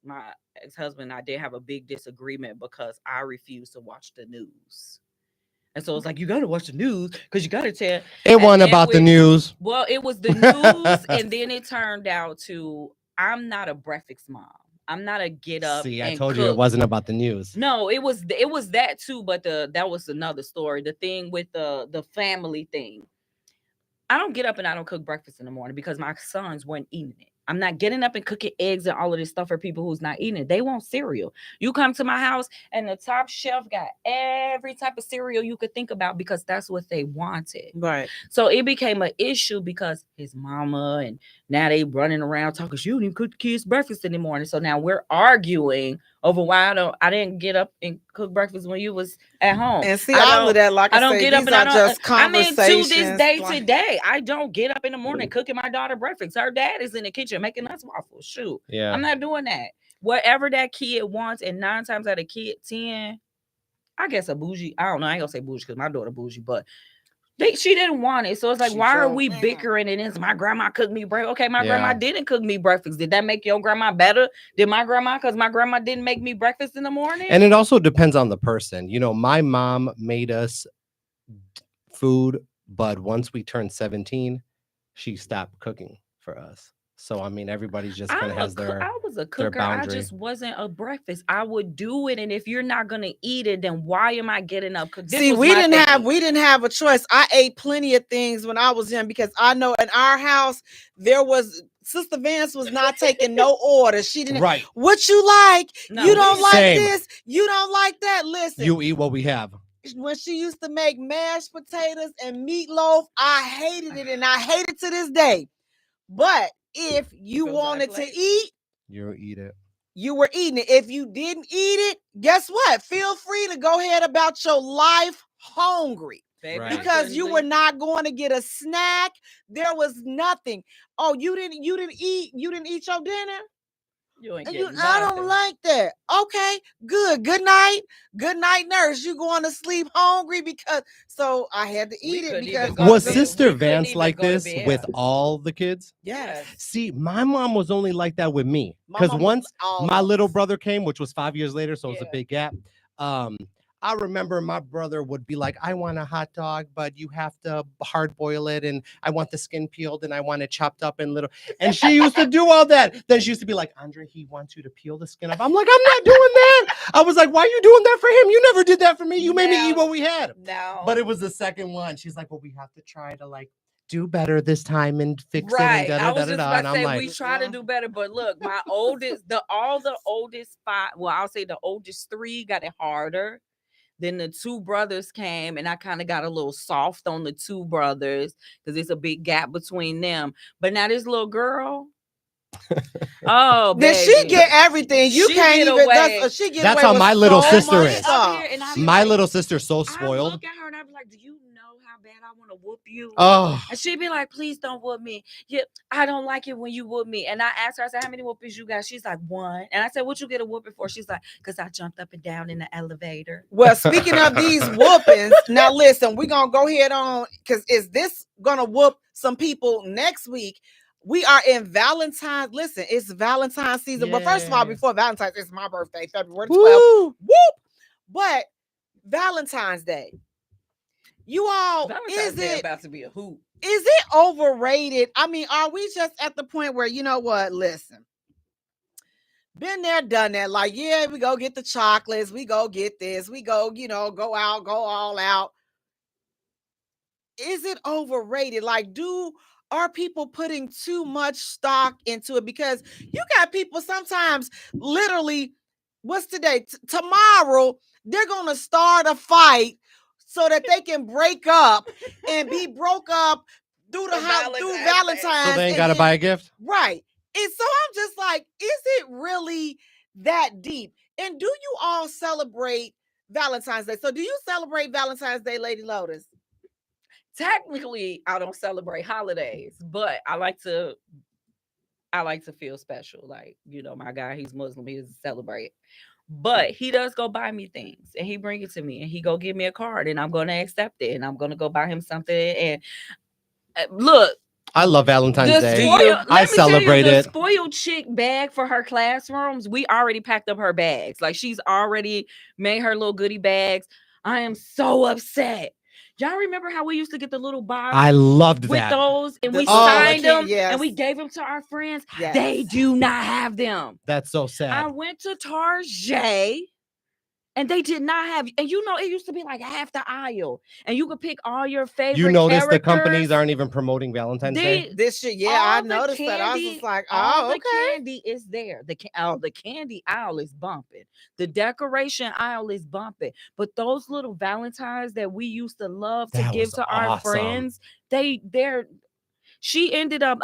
My ex-husband and I did have a big disagreement because I refused to watch the news. And so it's like, you got to watch the news because you got to tell. It wasn't about the news. Well, it was the news. And then it turned out to, I'm not a breakfast mom. I'm not a get up. See, I and told cook. you it wasn't about the news. No, it was that too, but that was another story. The thing with the family thing. I don't get up and I don't cook breakfast in the morning because my sons weren't eating it. I'm not getting up and cooking eggs and all of this stuff for people who's not eating it. They want cereal. You come to my house and the top shelf got every type of cereal you could think about because that's what they wanted. Right. So it became an issue because his mama and now they running around talking, you don't even cook the kids breakfast in the morning. So now we're arguing over why I didn't get up and cook breakfast when you was at home. And see, all of that, like I don't say, get up these and are just conversations. I mean, to this day, today, I don't get up in the morning cooking my daughter breakfast. Her dad is in the kitchen making us waffles. Shoot, yeah, I'm not doing that. Whatever that kid wants, and 9 times out of 10, I guess a bougie. I don't know. I ain't gonna say bougie because my daughter bougie, but she didn't want it. So it's like, why are we bickering? And it's my grandma cooked me breakfast. Okay, my grandma didn't cook me breakfast. Did that make your grandma better? Did my grandma? Because my grandma didn't make me breakfast in the morning. And it also depends on the person. You know, my mom made us food, but once we turned 17, she stopped cooking for us. So I mean, everybody's just kind of has their. I was a cooker. I just wasn't a breakfast. I would do it, and if you're not gonna eat it, then why am I getting up? See, we didn't have a choice. I ate plenty of things when I was young because I know in our house there was. Sister Vance was not taking no orders. She didn't. Right. What you like? No, you don't like same. this. You don't like that. Listen. You eat what we have. When she used to make mashed potatoes and meatloaf, I hated it, and I hate it to this day. But if you wanted to eat, you eat it. You were eating it. If you didn't eat it, guess what? Feel free to go ahead about your life hungry. Right. Because you were not going to get a snack. There was nothing. Oh, you didn't eat your dinner? I don't like that. Okay, good. Good night. Good night, nurse. You going to sleep hungry because so I had to eat it because was Sister Vance like this with all the kids? Yes. See, my mom was only like that with me. Because once my little brother came, which was 5 years later, so it was a big gap. I remember my brother would be like, I want a hot dog, but you have to hard boil it. And I want the skin peeled and I want it chopped up in little. And she used to do all that. Then she used to be like, Andre, he wants you to peel the skin up. I'm like, I'm not doing that. I was like, why are you doing that for him? You never did that for me. You made me eat what we had. No. But it was the second one. She's like, well, we have to try to like do better this time and fix it. And I was just about to say, we try to do better. But look, my oldest, the oldest 5, well, I'll say the oldest 3 got it harder. Then the 2 brothers came and I kind of got a little soft on the 2 brothers because there's a big gap between them. But now this little girl, oh, did she get everything? You can't even. That's how my little sister is. My little sister's so spoiled. I look at her and I be like, do you know how bad I want to whoop you? Oh. And she'd be like, please don't whoop me. Yeah, I don't like it when you whoop me. And I asked her, I said, how many whoopings you got? She's like, 1. And I said, what you get a whooping for? She's like, because I jumped up and down in the elevator. Well, speaking of these whoopings, now listen, we're going to go ahead on, because is this going to whoop some people next week? We are in Valentine's. Listen, it's Valentine's season. But first of all, before Valentine's, it's my birthday, February 12th. Whoop! But Valentine's Day. You all, Valentine's Day about to be a hoot. Is it overrated? I mean, are we just at the point where, you know what? Listen, been there, done that. Like, yeah, we go get the chocolates. We go get this. We go, go out, go all out. Is it overrated? Like, are people putting too much stock into it? Because you got people sometimes literally, what's today? Tomorrow, they're going to start a fight so that they can break up and be broke up through Valentine's. So they ain't got to buy a gift? Right. And so I'm just like, is it really that deep? And do you all celebrate Valentine's Day? So do you celebrate Valentine's Day, Lady Lotus? Technically, I don't celebrate holidays, but I like to feel special. Like, my guy, he's Muslim, he doesn't celebrate. But he does go buy me things and he bring it to me and he go give me a card and I'm going to accept it and I'm going to go buy him something. And look, I love Valentine's Day. I celebrate it. The spoiled chick bag for her classrooms, we already packed up her bags. Like, she's already made her little goodie bags. I am so upset. Y'all remember how we used to get the little box I loved with that. those, and we Oh, signed them, yes. and we gave them to our friends? Yes. They do not have them. That's so I sad. went to Jaye, and they did not have. And you know, it used to be like half the aisle, and you could pick all your favorite. You notice the characters. companies aren't even promoting Valentine's Day? This shit, yeah, All I the noticed that. I was candy- just like, all oh, the okay. candy is there. The candy aisle is bumping. The decoration aisle is bumping. But those little Valentines that we used to love to That give was to our awesome. friends, I ended up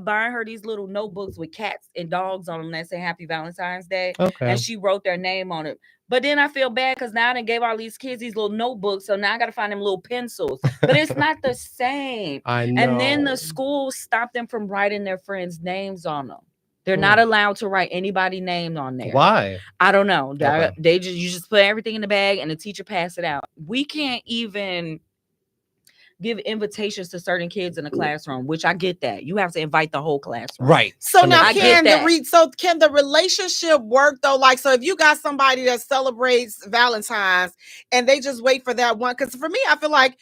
buying her these little notebooks with cats and dogs on them that say Happy Valentine's Day. Okay. And she wrote their name on it. But then I feel bad because now I done gave all these kids these little notebooks. So now I got to find them little pencils. But it's not the same. I know. And then the school stopped them from writing their friends' names on them. They're not allowed to write anybody's name on there. Why? I don't know. Okay. You just put everything in the bag and the teacher pass it out. We can't even give invitations to certain kids in the classroom, which I get that. You have to invite the whole classroom. Right. So now I get can the relationship work though? Like, so if you got somebody that celebrates Valentine's and they just wait for that one, because for me, I feel like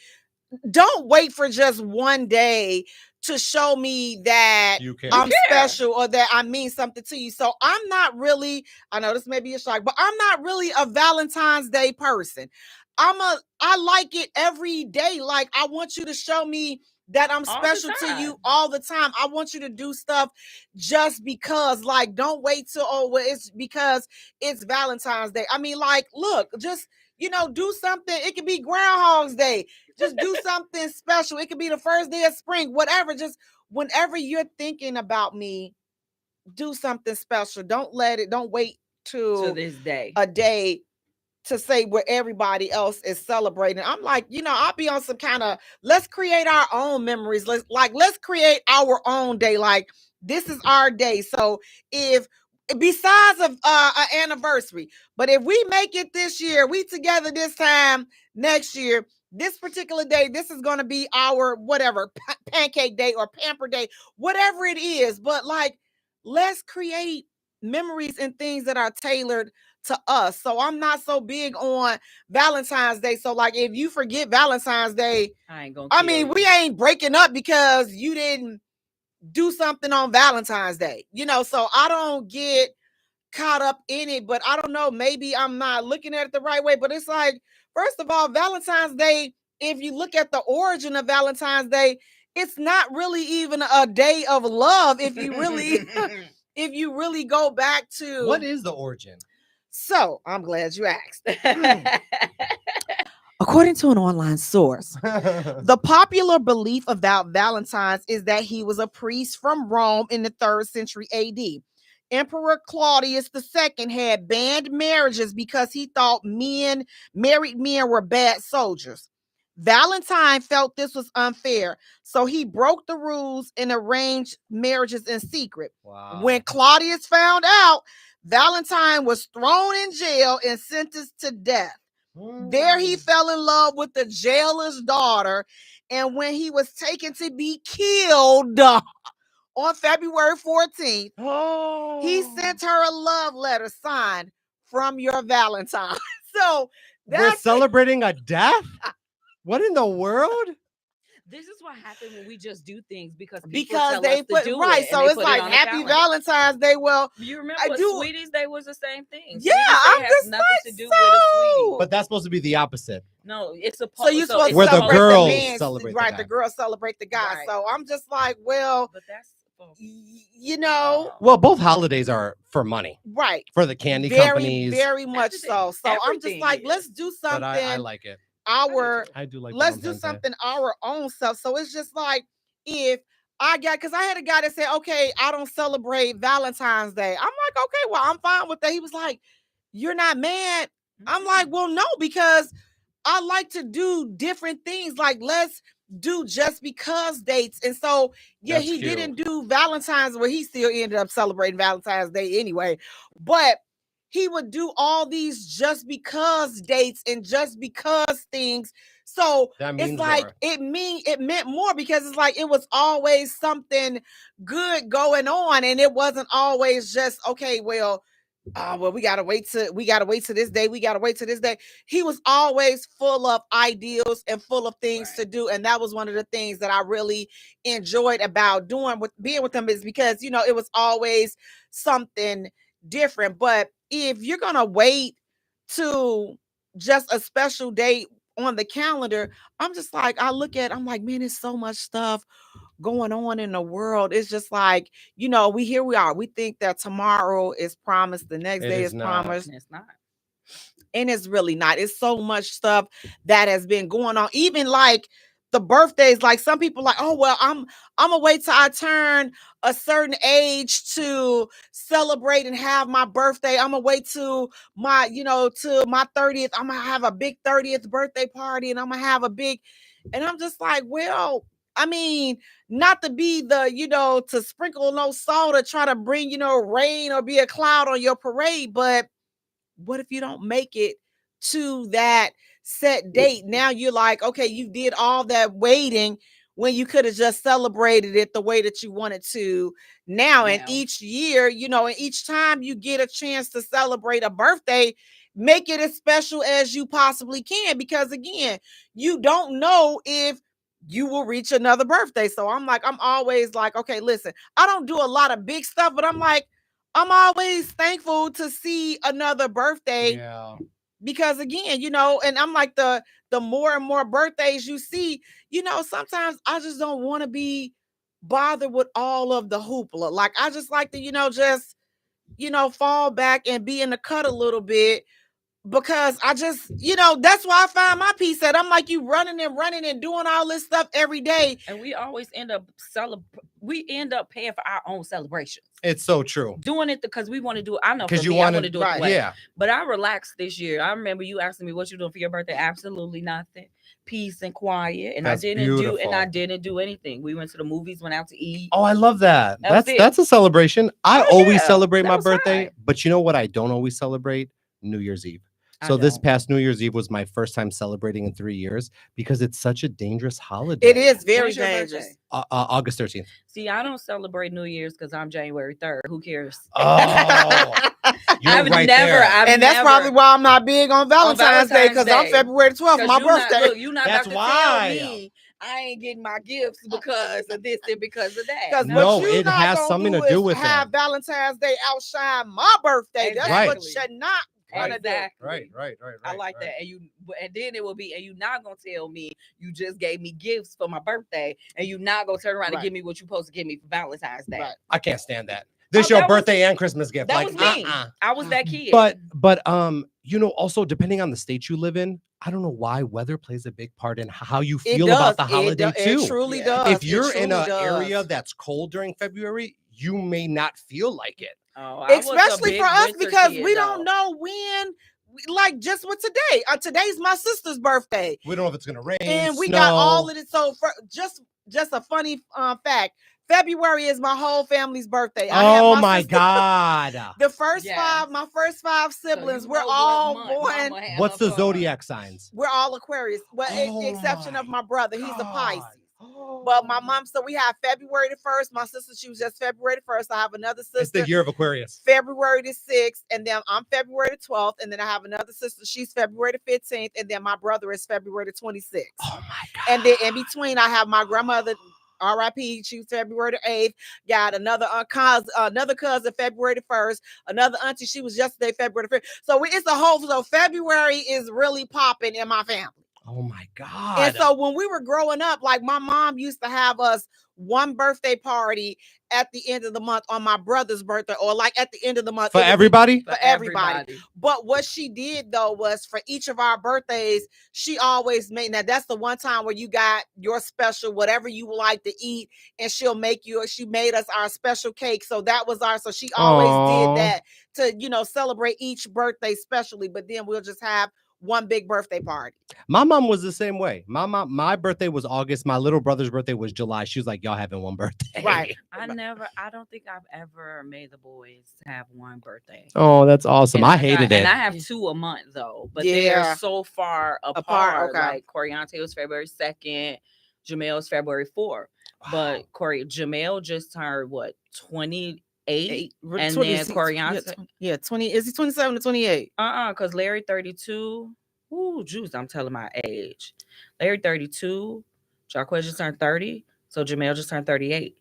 don't wait for just one day to show me that You care. I'm special or that I mean something to you. So I'm not really, I know this may be a shock, but I'm not really a Valentine's Day person. I like it every day. Like, I want you to show me that I'm All the special to you time. all the time. I want you to do stuff just because. Like, don't wait till, it's because it's Valentine's Day. I mean, like, look, just, do something. It could be Groundhog's Day. Just do something special. It could be the first day of spring, whatever. Just whenever you're thinking about me, do something special. Don't wait To this day. a day to say where everybody else is celebrating. I'm like, I'll be on some kind of, let's create our own memories. Let's create our own day. Like, this is our day. So if besides of an anniversary, but if we make it this year, we together this time next year, this particular day, this is going to be our whatever pancake day or pamper day, whatever it is. But like, let's create memories and things that are tailored to us. So I'm not so big on Valentine's Day. So like, if you forget Valentine's Day, we ain't breaking up because you didn't do something on Valentine's Day, so I don't get caught up in it. But I don't know, maybe I'm not looking at it the right way. But it's like, first of all, Valentine's Day, if you look at the origin of Valentine's Day, it's not really even a day of love. If you really go back to What is the origin? So I'm glad you asked. According to an online source, the popular belief about Valentine's is that he was a priest from Rome in the 3rd century AD. Emperor Claudius II had banned marriages because he thought married men were bad soldiers. Valentine felt this was unfair, so he broke the rules and arranged marriages in secret. Wow. When Claudius found out, Valentine was thrown in jail and sentenced to death. There he fell in love with the jailer's daughter, and when he was taken to be killed on February 14th, he sent her a love letter signed "From your Valentine." So we're celebrating a death? What in the world? This is what happened when we just do things because they put right. So it's like Happy Valentine's Day. Well, you remember Sweeties Day was the same thing. Yeah, I'm just nothing to do with a sweetie. But that's supposed to be the opposite. No, it's supposed. So you're supposed to where the girls celebrate right? The girls celebrate the guy. Right. So I'm just like, well, but that's Well, both holidays are for money, right? For the candy companies, very much so. So I'm just like, let's do something. But I like it. I do like. Let's do something our own self. So it's just like, if because I had a guy that said, okay, I don't celebrate Valentine's Day. I'm like, okay, well, I'm fine with that. He was like, you're not mad? I'm like, well, no, because I like to do different things. Like, let's do just because dates. And so, yeah, he didn't do Valentine's, where he still ended up celebrating Valentine's Day anyway. But he would do all these just because dates and just because things. So it's like it meant more because it's like it was always something good going on, and it wasn't always just, okay, well, well, we gotta wait to this day. We gotta wait to this day. He was always full of ideals and full of things to do, and that was one of the things that I really enjoyed about being with him, is because it was always something different. But if you're gonna wait to just a special date on the calendar, I'm like, man, there's so much stuff going on in the world. It's just like, we are. We think that tomorrow is promised, the next day is promised. It's not. And it's really not. It's so much stuff that has been going on. Even like the birthdays, like some people like, oh, well, I'm gonna wait till I turn a certain age to celebrate and have my birthday. I'm gonna wait to my 30th. I'm gonna have a big 30th birthday party, and I'm gonna have a big, and I'm just like, well, I mean, not to be to sprinkle no salt or try to bring, rain or be a cloud on your parade, but what if you don't make it to that set date? Now you're like, okay, you did all that waiting when you could have just celebrated it the way that you wanted to now. And each year, and each time you get a chance to celebrate a birthday, make it as special as you possibly can, because again, you don't know if you will reach another birthday. So I'm always like, okay, listen, I don't do a lot of big stuff, but I'm always thankful to see another birthday. Yeah. Because again, and I'm like, the more and more birthdays you see, sometimes I just don't want to be bothered with all of the hoopla. Like, I just like to, just, fall back and be in the cut a little bit, because I just, that's why I find my peace at. I'm like, you running and doing all this stuff every day. And we always end up paying for our own celebrations. It's so true. Doing it because we want to do it. I know because I want to do it right. the way. Yeah. But I relaxed this year. I remember you asking me what you doing for your birthday. Absolutely nothing. Peace and quiet. And That's I didn't do anything. We went to the movies, went out to eat. Oh, I love that. That's That's a celebration. I always celebrate my birthday, right. but you know what I don't always celebrate? New Year's Eve. So this past New Year's Eve was my first time celebrating in 3 years, because it's such a dangerous holiday. It is very dangerous. August 13th. See, I don't celebrate New Year's because I'm January 3rd. Who cares? Oh, I've that's probably why I'm not big on Valentine's Day, because I'm February 12th, my birthday. You're not That's about to why. tell me I ain't getting my gifts because of this and because of that. Because no, it has something to do with have Valentine's Day outshine my birthday. That's Right. what you're not gonna do. Right. I like that. And then it will be, and you're not gonna tell me you just gave me gifts for my birthday, and you're not gonna turn around and give me what you're supposed to give me for Valentine's Day. Right. I can't stand that. This your birthday and Christmas gift. That Like, was me. I was that kid. But also depending on the state you live in, I don't know why weather plays a big part in how you feel about the holiday too. It truly does. If you're in an area that's cold during February, you may not feel like it. Oh, especially for us, because we don't know when. Like just with today, today's my sister's birthday. We don't know if it's gonna rain, and we snow. got all of it. So just a funny fact: February is my whole family's birthday. Oh my God! My first five siblings, we're all born. What's the zodiac signs? We're all Aquarius, with the exception of my brother. He's a Pisces. But my mom, so we have February the 1st. My sister, she was just February the 1st. I have another sister. It's the year of Aquarius. February the 6th. And then I'm February the 12th. And then I have another sister. She's February the 15th. And then my brother is February the 26th. Oh my God. And then in between, I have my grandmother, R.I.P. She was February the 8th. Got another cousin February the 1st. Another auntie, she was yesterday, February the 5th. So it's a whole, so February is really popping in my family. Oh my God. And so when we were growing up, like my mom used to have us one birthday party at the end of the month on my brother's birthday, or like at the end of the month. For everybody? For everybody. But what she did though was for each of our birthdays, she always made, now that's the one time where you got your special, whatever you would like to eat, and she made us our special cake. So that was so she always did that to, celebrate each birthday specially, but then we'll just have one big birthday party. My mom was the same way. My birthday was August. My little brother's birthday was July. She was like, y'all having one birthday. Right. I don't think I've ever made the boys have one birthday. Oh, that's awesome. And I hated it. And I have 2 a month though, but they're so far apart. Okay. Like Coriante was February 2nd, Jamel's February 4th. But Jamel just turned 20 28, and 20, then Corianta. Yeah, 20. Is he 27 or 28? Because Larry 32. Ooh, juice, I'm telling my age. Larry 32. Jarquez just turned 30. So Jamel just turned 38.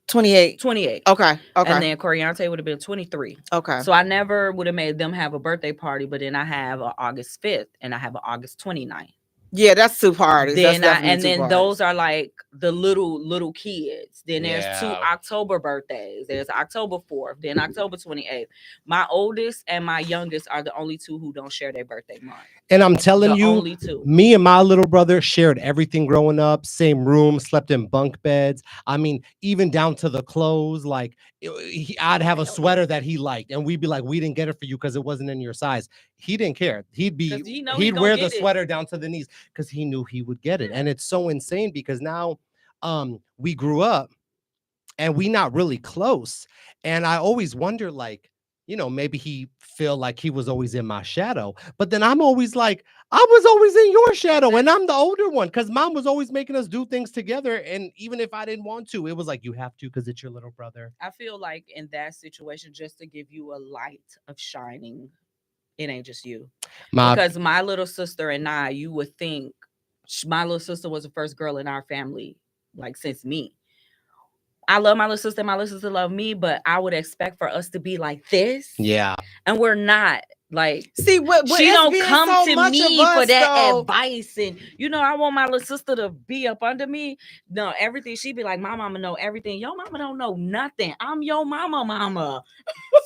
28. 28. Okay. And then Coriante would have been 23. Okay. So I never would have made them have a birthday party, but then I have an August 5th and I have an August 29th. Yeah, that's 2 parties. Then Parties. Those are like the little kids. Then there's 2 October birthdays. There's October 4th, then October 28th. My oldest and my youngest are the only 2 who don't share their birthday month. And I'm telling you, only 2. Me and my little brother shared everything growing up. Same room, slept in bunk beds. I mean, even down to the clothes. Like I'd have a sweater that he liked, and we'd be like, "We didn't get it for you because it wasn't in your size." He didn't care. He'd wear the sweater down to the knees because he knew he would get it. And it's so insane because now we grew up and we not really close. And I always wonder, like, maybe he feel like he was always in my shadow. But then I'm always like, I was always in your shadow, and I'm the older one because mom was always making us do things together. And even if I didn't want to, it was like, you have to because it's your little brother. I feel like in that situation, just to give you a light of shining, it ain't just you. Because my little sister and I, you would think my little sister was the first girl in our family, like since me. I love my little sister. My little sister love me, but I would expect for us to be like this. Yeah. And we're not. Like, see, what she don't come so to me for that though. advice. And, I want my little sister to be up under me. No, everything. She be like, my mama know everything. Your mama don't know nothing. I'm your mama.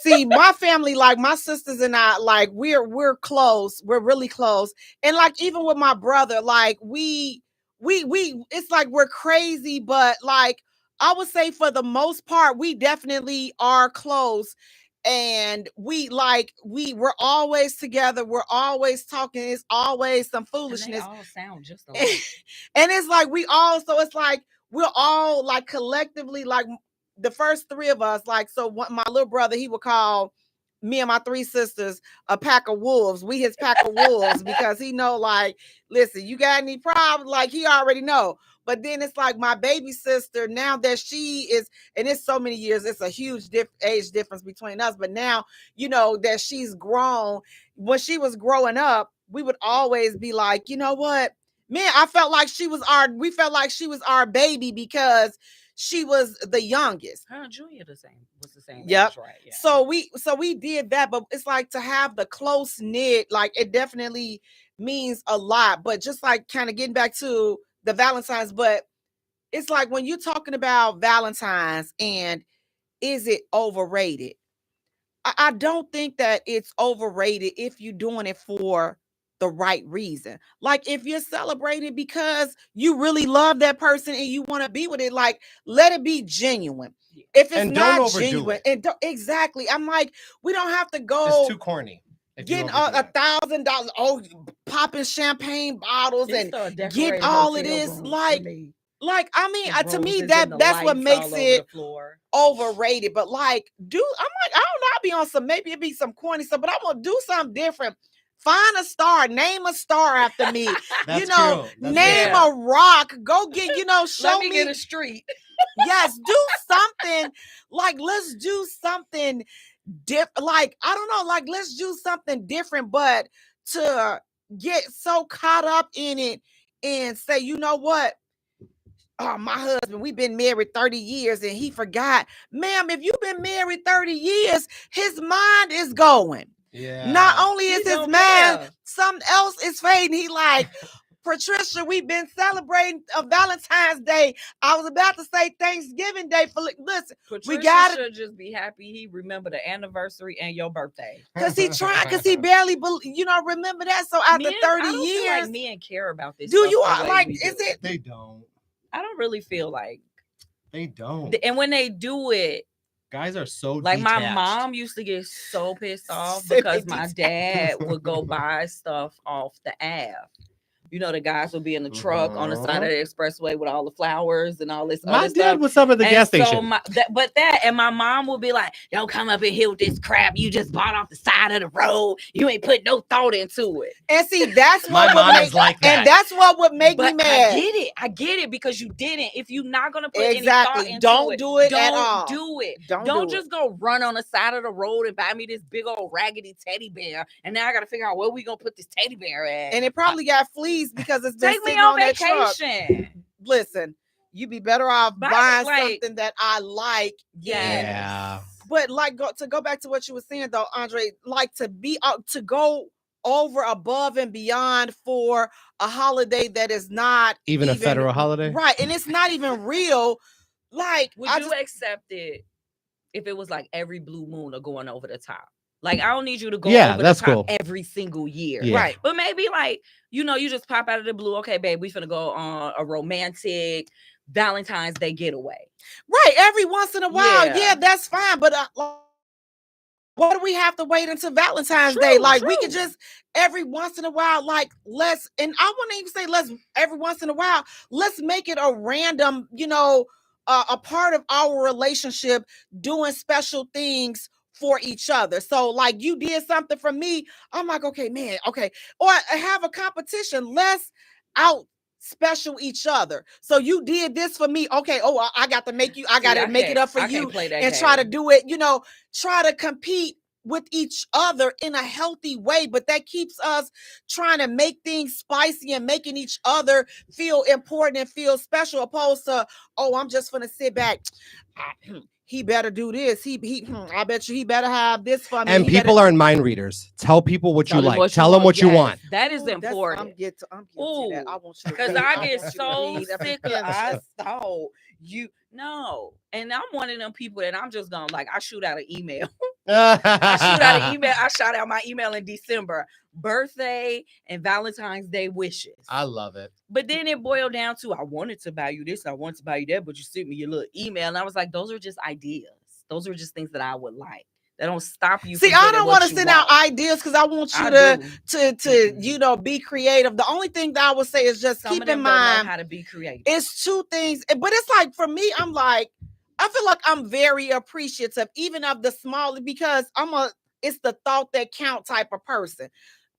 See, my family, like my sisters and I, like we're close. We're really close. And like, even with my brother, like we it's like we're crazy, but like, I would say for the most part, we definitely are close. And we're always together. We're always talking. It's always some foolishness. And they all sound just alike. And it's like we're all like collectively, like the first 3 of us, like, so my little brother, he would call me and my 3 sisters a pack of wolves. We his pack of wolves because he know, like, listen, you got any problems? Like, he already know. But then it's like my baby sister, now that she is, and it's so many years, it's a huge age difference between us. But now, that she's grown, when she was growing up, we would always be like, you know what? Man, we felt like she was our baby because she was the youngest. Her and Julia was the same yep. age, right? Yeah. So we did that, but it's like to have the close knit, like it definitely means a lot. But just like kind of getting back to the Valentine's, but it's like when you're talking about Valentine's and is it overrated? I don't think that it's overrated if you're doing it for the right reason. Like if you're celebrating because you really love that person and you want to be with it, like let it be genuine. If it's not genuine, exactly. I'm like, we don't have to go. It's too corny. Getting $1,000, popping champagne bottles and getting all of this, like I mean, to me that's what makes it overrated. But like, I don't know, I'll be on some, maybe it'd be some corny stuff, but I'm gonna do something different. Find a star, name a star after me. Name a rock. Go get, show me get a street. Yes, do something. Like, let's do something different. Like, I don't know, like let's do something different, but to get so caught up in it and say, you know what? Oh, my husband, we've been married 30 years and he forgot. Ma'am, if you've been married 30 years, his mind is going. Yeah. Not only is his mind, something else is fading. He like, Patricia, we've been celebrating Valentine's Day. I was about to say Thanksgiving Day. Listen, Patricia should just be happy he remember the anniversary and your birthday. Because he barely, remember that. So after 30 years. Feel like men care about this. Do you like, is it? They don't. I don't really feel like. They don't. And when they do it. Guys are so like detached. My mom used to get so pissed off because my dad would go buy stuff off the app. You know, the guys will be in the truck on the side of Uh-huh. the expressway with all the flowers and all this My other dad stuff. was up at the And gas so station. and my mom will be like, "Don't come up in here with this crap you just bought off the side of the road. You ain't put no thought into it." And see, that's My what mom would is make, like that. and that's what would make me But mad. I get it because you didn't. If you're not gonna put any Exactly. thought into Don't it, do it at don't all. do it. Don't Don't do just go run on the side of the road and buy me this big old raggedy teddy bear, and now I gotta figure out where we gonna put this teddy bear at. And it probably got fleas because it's been Take me sitting on on that truck. vacation. Listen, you'd be better off Buy, buying like- something that I like. Yeah. But like, to go back to what you were saying though, Andre, like to go over above and beyond for a holiday that is not Even a federal holiday? right? And it's not even real. Like, Would you accept it if it was like every blue moon or going over the top? Like, I don't need you to go over that's the top cool. every single year. Yeah. right? But maybe like, you know, you just pop out of the blue. Okay, babe, we finna go on a romantic Valentine's Day getaway. Right. Every once in a while, Yeah. yeah, that's fine. But what do we have to wait until Valentine's Day? Like, we could just every once in a while, like, let's, and I wouldn't even say let's every once in a while, let's make it a random, you know, a part of our relationship, doing special things for each other. So like, you did something for me, I'm like, okay, man, okay. Or have a competition. Let's out special each other. So you did this for me. Okay. Oh, I got to make you, I got to make it up for you and try to do it, you know, try to compete with each other in a healthy way. But that keeps us trying to make things spicy and making each other feel important and feel special, opposed to, oh, I'm just gonna sit back. He better do this. I bet you he better have this for me. And people aren't mind readers. Tell people what you like. Tell them what you want. That is Ooh, important. I'm getting to that. I want you to Because read. I want get you to so read. sick of I saw you. No. And I'm one of them people that I'm just gonna like, I shoot out an email. I shot out my email in December. Birthday and Valentine's Day wishes. I love it. But then it boiled down to, I wanted to buy you this, I wanted to buy you that, but you sent me your little email. And I was like, those are just ideas. Those are just things that I would like. That don't stop you. See, I don't want to send out ideas because I want you to you know, be creative. The only thing that I would say is just keep in mind how to be creative. It's two things, but it's like, for me, I'm like, I feel like I'm very appreciative, even of the small, because it's the thought that count type of person.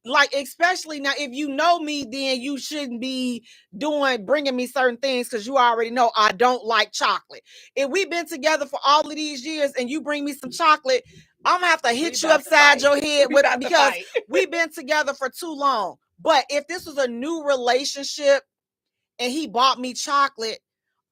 Like, especially now, if you know me, then you shouldn't be bringing me certain things because you already know I don't like chocolate. If we've been together for all of these years and you bring me some chocolate, I'm gonna have to hit you upside your head because we've been together for too long. But if this was a new relationship and he bought me chocolate,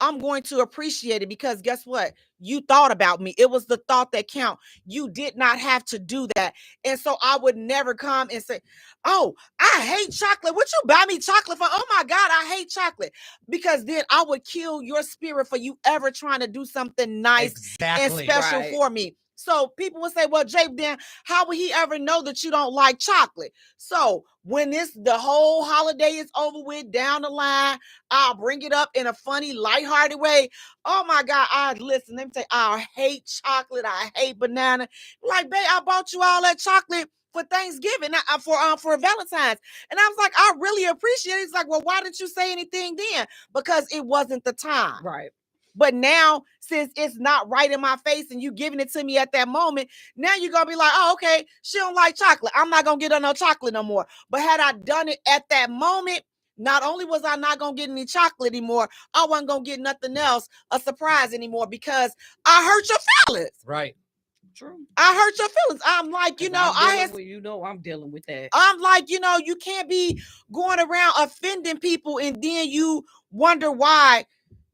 I'm going to appreciate it because guess what? You thought about me. It was the thought that count. You did not have to do that. And so I would never come and say, oh, I hate chocolate. What you buy me chocolate for? Oh my God, I hate chocolate. Because then I would kill your spirit for you ever trying to do something nice and special for me. So people would say, well, Jay, then how would he ever know that you don't like chocolate? So when the whole holiday is over with, down the line, I'll bring it up in a funny, lighthearted way. Oh my God, listen, let me tell you, I hate chocolate. I hate banana. Like, babe, I bought you all that chocolate for Thanksgiving, for Valentine's. And I was like, I really appreciate it. It's like, well, why didn't you say anything then? Because it wasn't the time. Right. But now, since it's not right in my face and you giving it to me at that moment, now you're going to be like, oh, okay, she don't like chocolate. I'm not going to get her no chocolate no more. But had I done it at that moment, not only was I not going to get any chocolate anymore, I wasn't going to get nothing else, a surprise anymore, because I hurt your feelings. Right. True. I hurt your feelings. I'm like, I'm dealing with that. I'm like, you can't be going around offending people and then you wonder why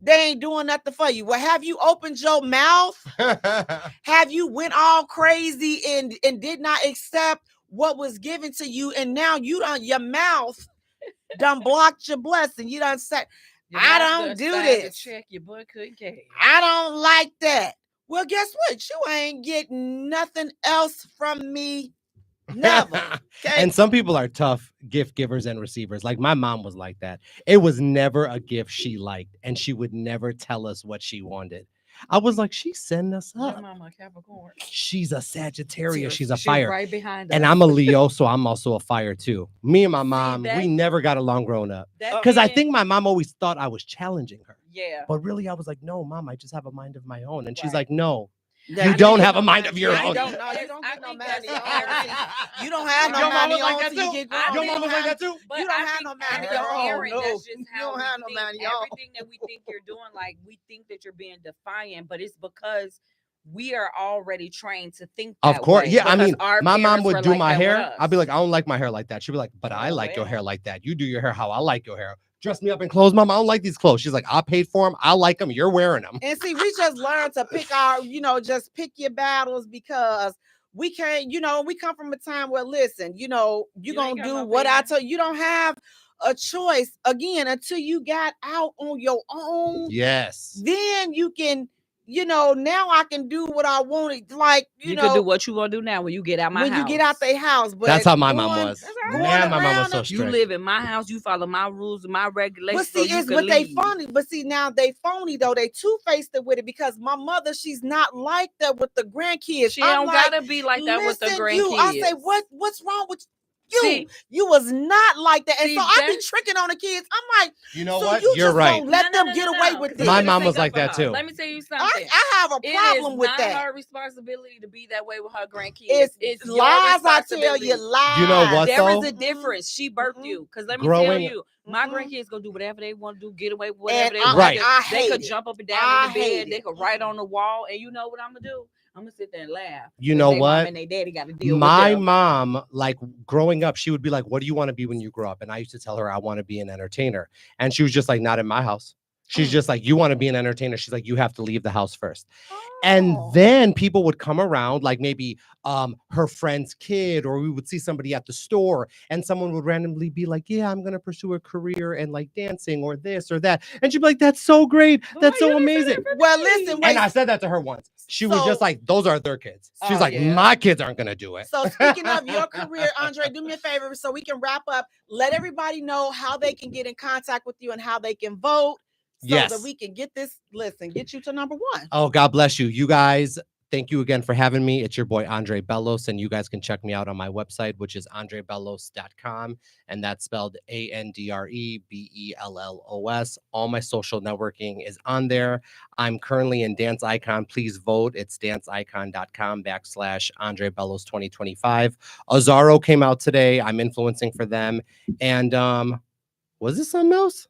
they ain't doing nothing for you. Well, have you opened your mouth? Have you went all crazy and did not accept what was given to you? And now your mouth done blocked your blessing. You done said, I don't do this. Check your butt couldn't carry. I don't like that. Well, guess what? You ain't getting nothing else from me. Never. Okay? And some people are tough gift givers and receivers. Like my mom was like that. It was never a gift she liked, and she would never tell us what she wanted. I was like, she's setting us Your up. mama a Capricorn. She's a Sagittarius. She's a She's fire. right behind us. And I'm a Leo, so I'm also a fire too. Me and my mom, that- we never got along growing up. That Because I being- think my mom always thought I was challenging her. Yeah. But really, I was like, no, mom, I just have a mind of my own. And she's Right. like, no, Yeah, you I don't think have a no mind man- of your yeah, own. You don't, no, I you don't get no think man that's of your everything. own. You don't have no Your man mama of your like own that till you too? get grown. I Your You mama don't like have- that too? But You don't I have think no man as of a your own, parent, no. that's just You how don't we have no think. man of your own. Everything that we think you're doing, like we think that you're being defiant, but it's because we are already trained to think that Of course. way, Yeah, I because mean, our my mom parents would were do like my that with hair. us. I'd be like, I don't like my hair like that. She'd be like, but I Oh, like your yeah. hair like that. You do your hair how I like your hair. Dress me up in clothes, mom. I don't like these clothes. She's like, I paid for them. I like them. You're wearing them. And see, we just learn to pick our, just pick your battles because we can't, we come from a time where, listen, you're You going ain't to got do no what I opinion. tell you. You don't have a choice again until you got out on your own. Yes. Then you can, now I can do what I wanted. Like, You can do what you gonna do now when you get out my when house. you get out their house. But That's how my mom going- was. That's all going right. Man, my mom was around so them- You strict. live in my house. You follow my rules and my regulations. But see, so you it's can but they leave. phony. But see, now they phony though. They two-faced it with it because my mother, she's not like that with the grandkids. She I'm don't like, gotta be like that with the listen, grandkids. I say, what's wrong with you? See- you was not like that. And See, so I be that's- tricking on the kids. I'm like, You know so what? you You're just right. gonna let them get away with 'cause this. My I'm gonna mom stick was up like for that her. too. Let me tell you something. I have a problem it is with not that. her responsibility to be that way with her grandkids. It's your lies, I tell responsibility. you, lies. You know what, There though? is a difference. She birthed Mhm. you. Because let me Growing- tell you, my Mhm. grandkids gonna do whatever they want to do, get away with whatever And they I- want. Right. I They hate could it. jump up and down I in the hate bed. They it. could write on the wall. And you know what I'm gonna do? I'm gonna sit there and laugh. You 'Cause know they what? Mom and they daddy got to deal My with them. mom, like growing up, she would be like, what do you want to be when you grow up? And I used to tell her I want to be an entertainer. And she was just like, not in my house. She's just like, you want to be an entertainer? She's like, you have to leave the house first. And Oh. then people would come around, like maybe her friend's kid, or we would see somebody at the store, and someone would randomly be like, yeah, I'm going to pursue a career in like dancing or this or that. And she'd be like, that's so great. But That's why so you didn't say amazing. that for Well, me? listen, wait. And I said that to her once. She was just So- like, those are their kids. She's Oh, like, yeah. my kids aren't going to do it. So speaking of your career, Andre, do me a favor so we can wrap up. Let everybody know how they can get in contact with you and how they can vote so Yes. that we can get you to number one. Oh, God bless you. You guys, thank you again for having me. It's your boy, Andre Bellos, and you guys can check me out on my website, which is andrebellos.com, and that's spelled ANDREBELLOS. All my social networking is on there. I'm currently in Dance Icon. Please vote. It's danceicon.com/Andre Bellos 2025. Azaro came out today. I'm influencing for them. And was this something else?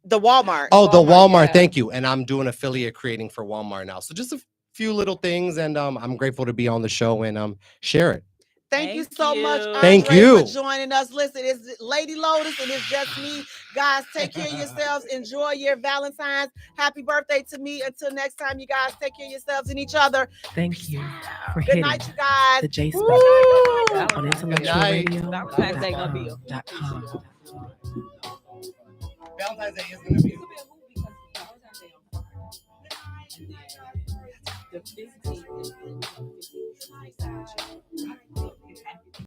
The Walmart. Oh, the Walmart. yeah. Thank you. And I'm doing affiliate creating for Walmart now. So just a few little things. And I'm grateful to be on the show and share it. Thank you Thank so you. much, Andre, Thank you. for joining us. Listen, it's Lady Lotus and it's just me. Guys, take care of yourselves. Enjoy your Valentine's. Happy birthday to me. Until next time, you guys take care of yourselves and each other. Thank you for Good hitting night, you guys. the J Spot Woo! on Valentine's Day gonna be IntellectualRadio.com. Valentine's Day is going to be. The 15th is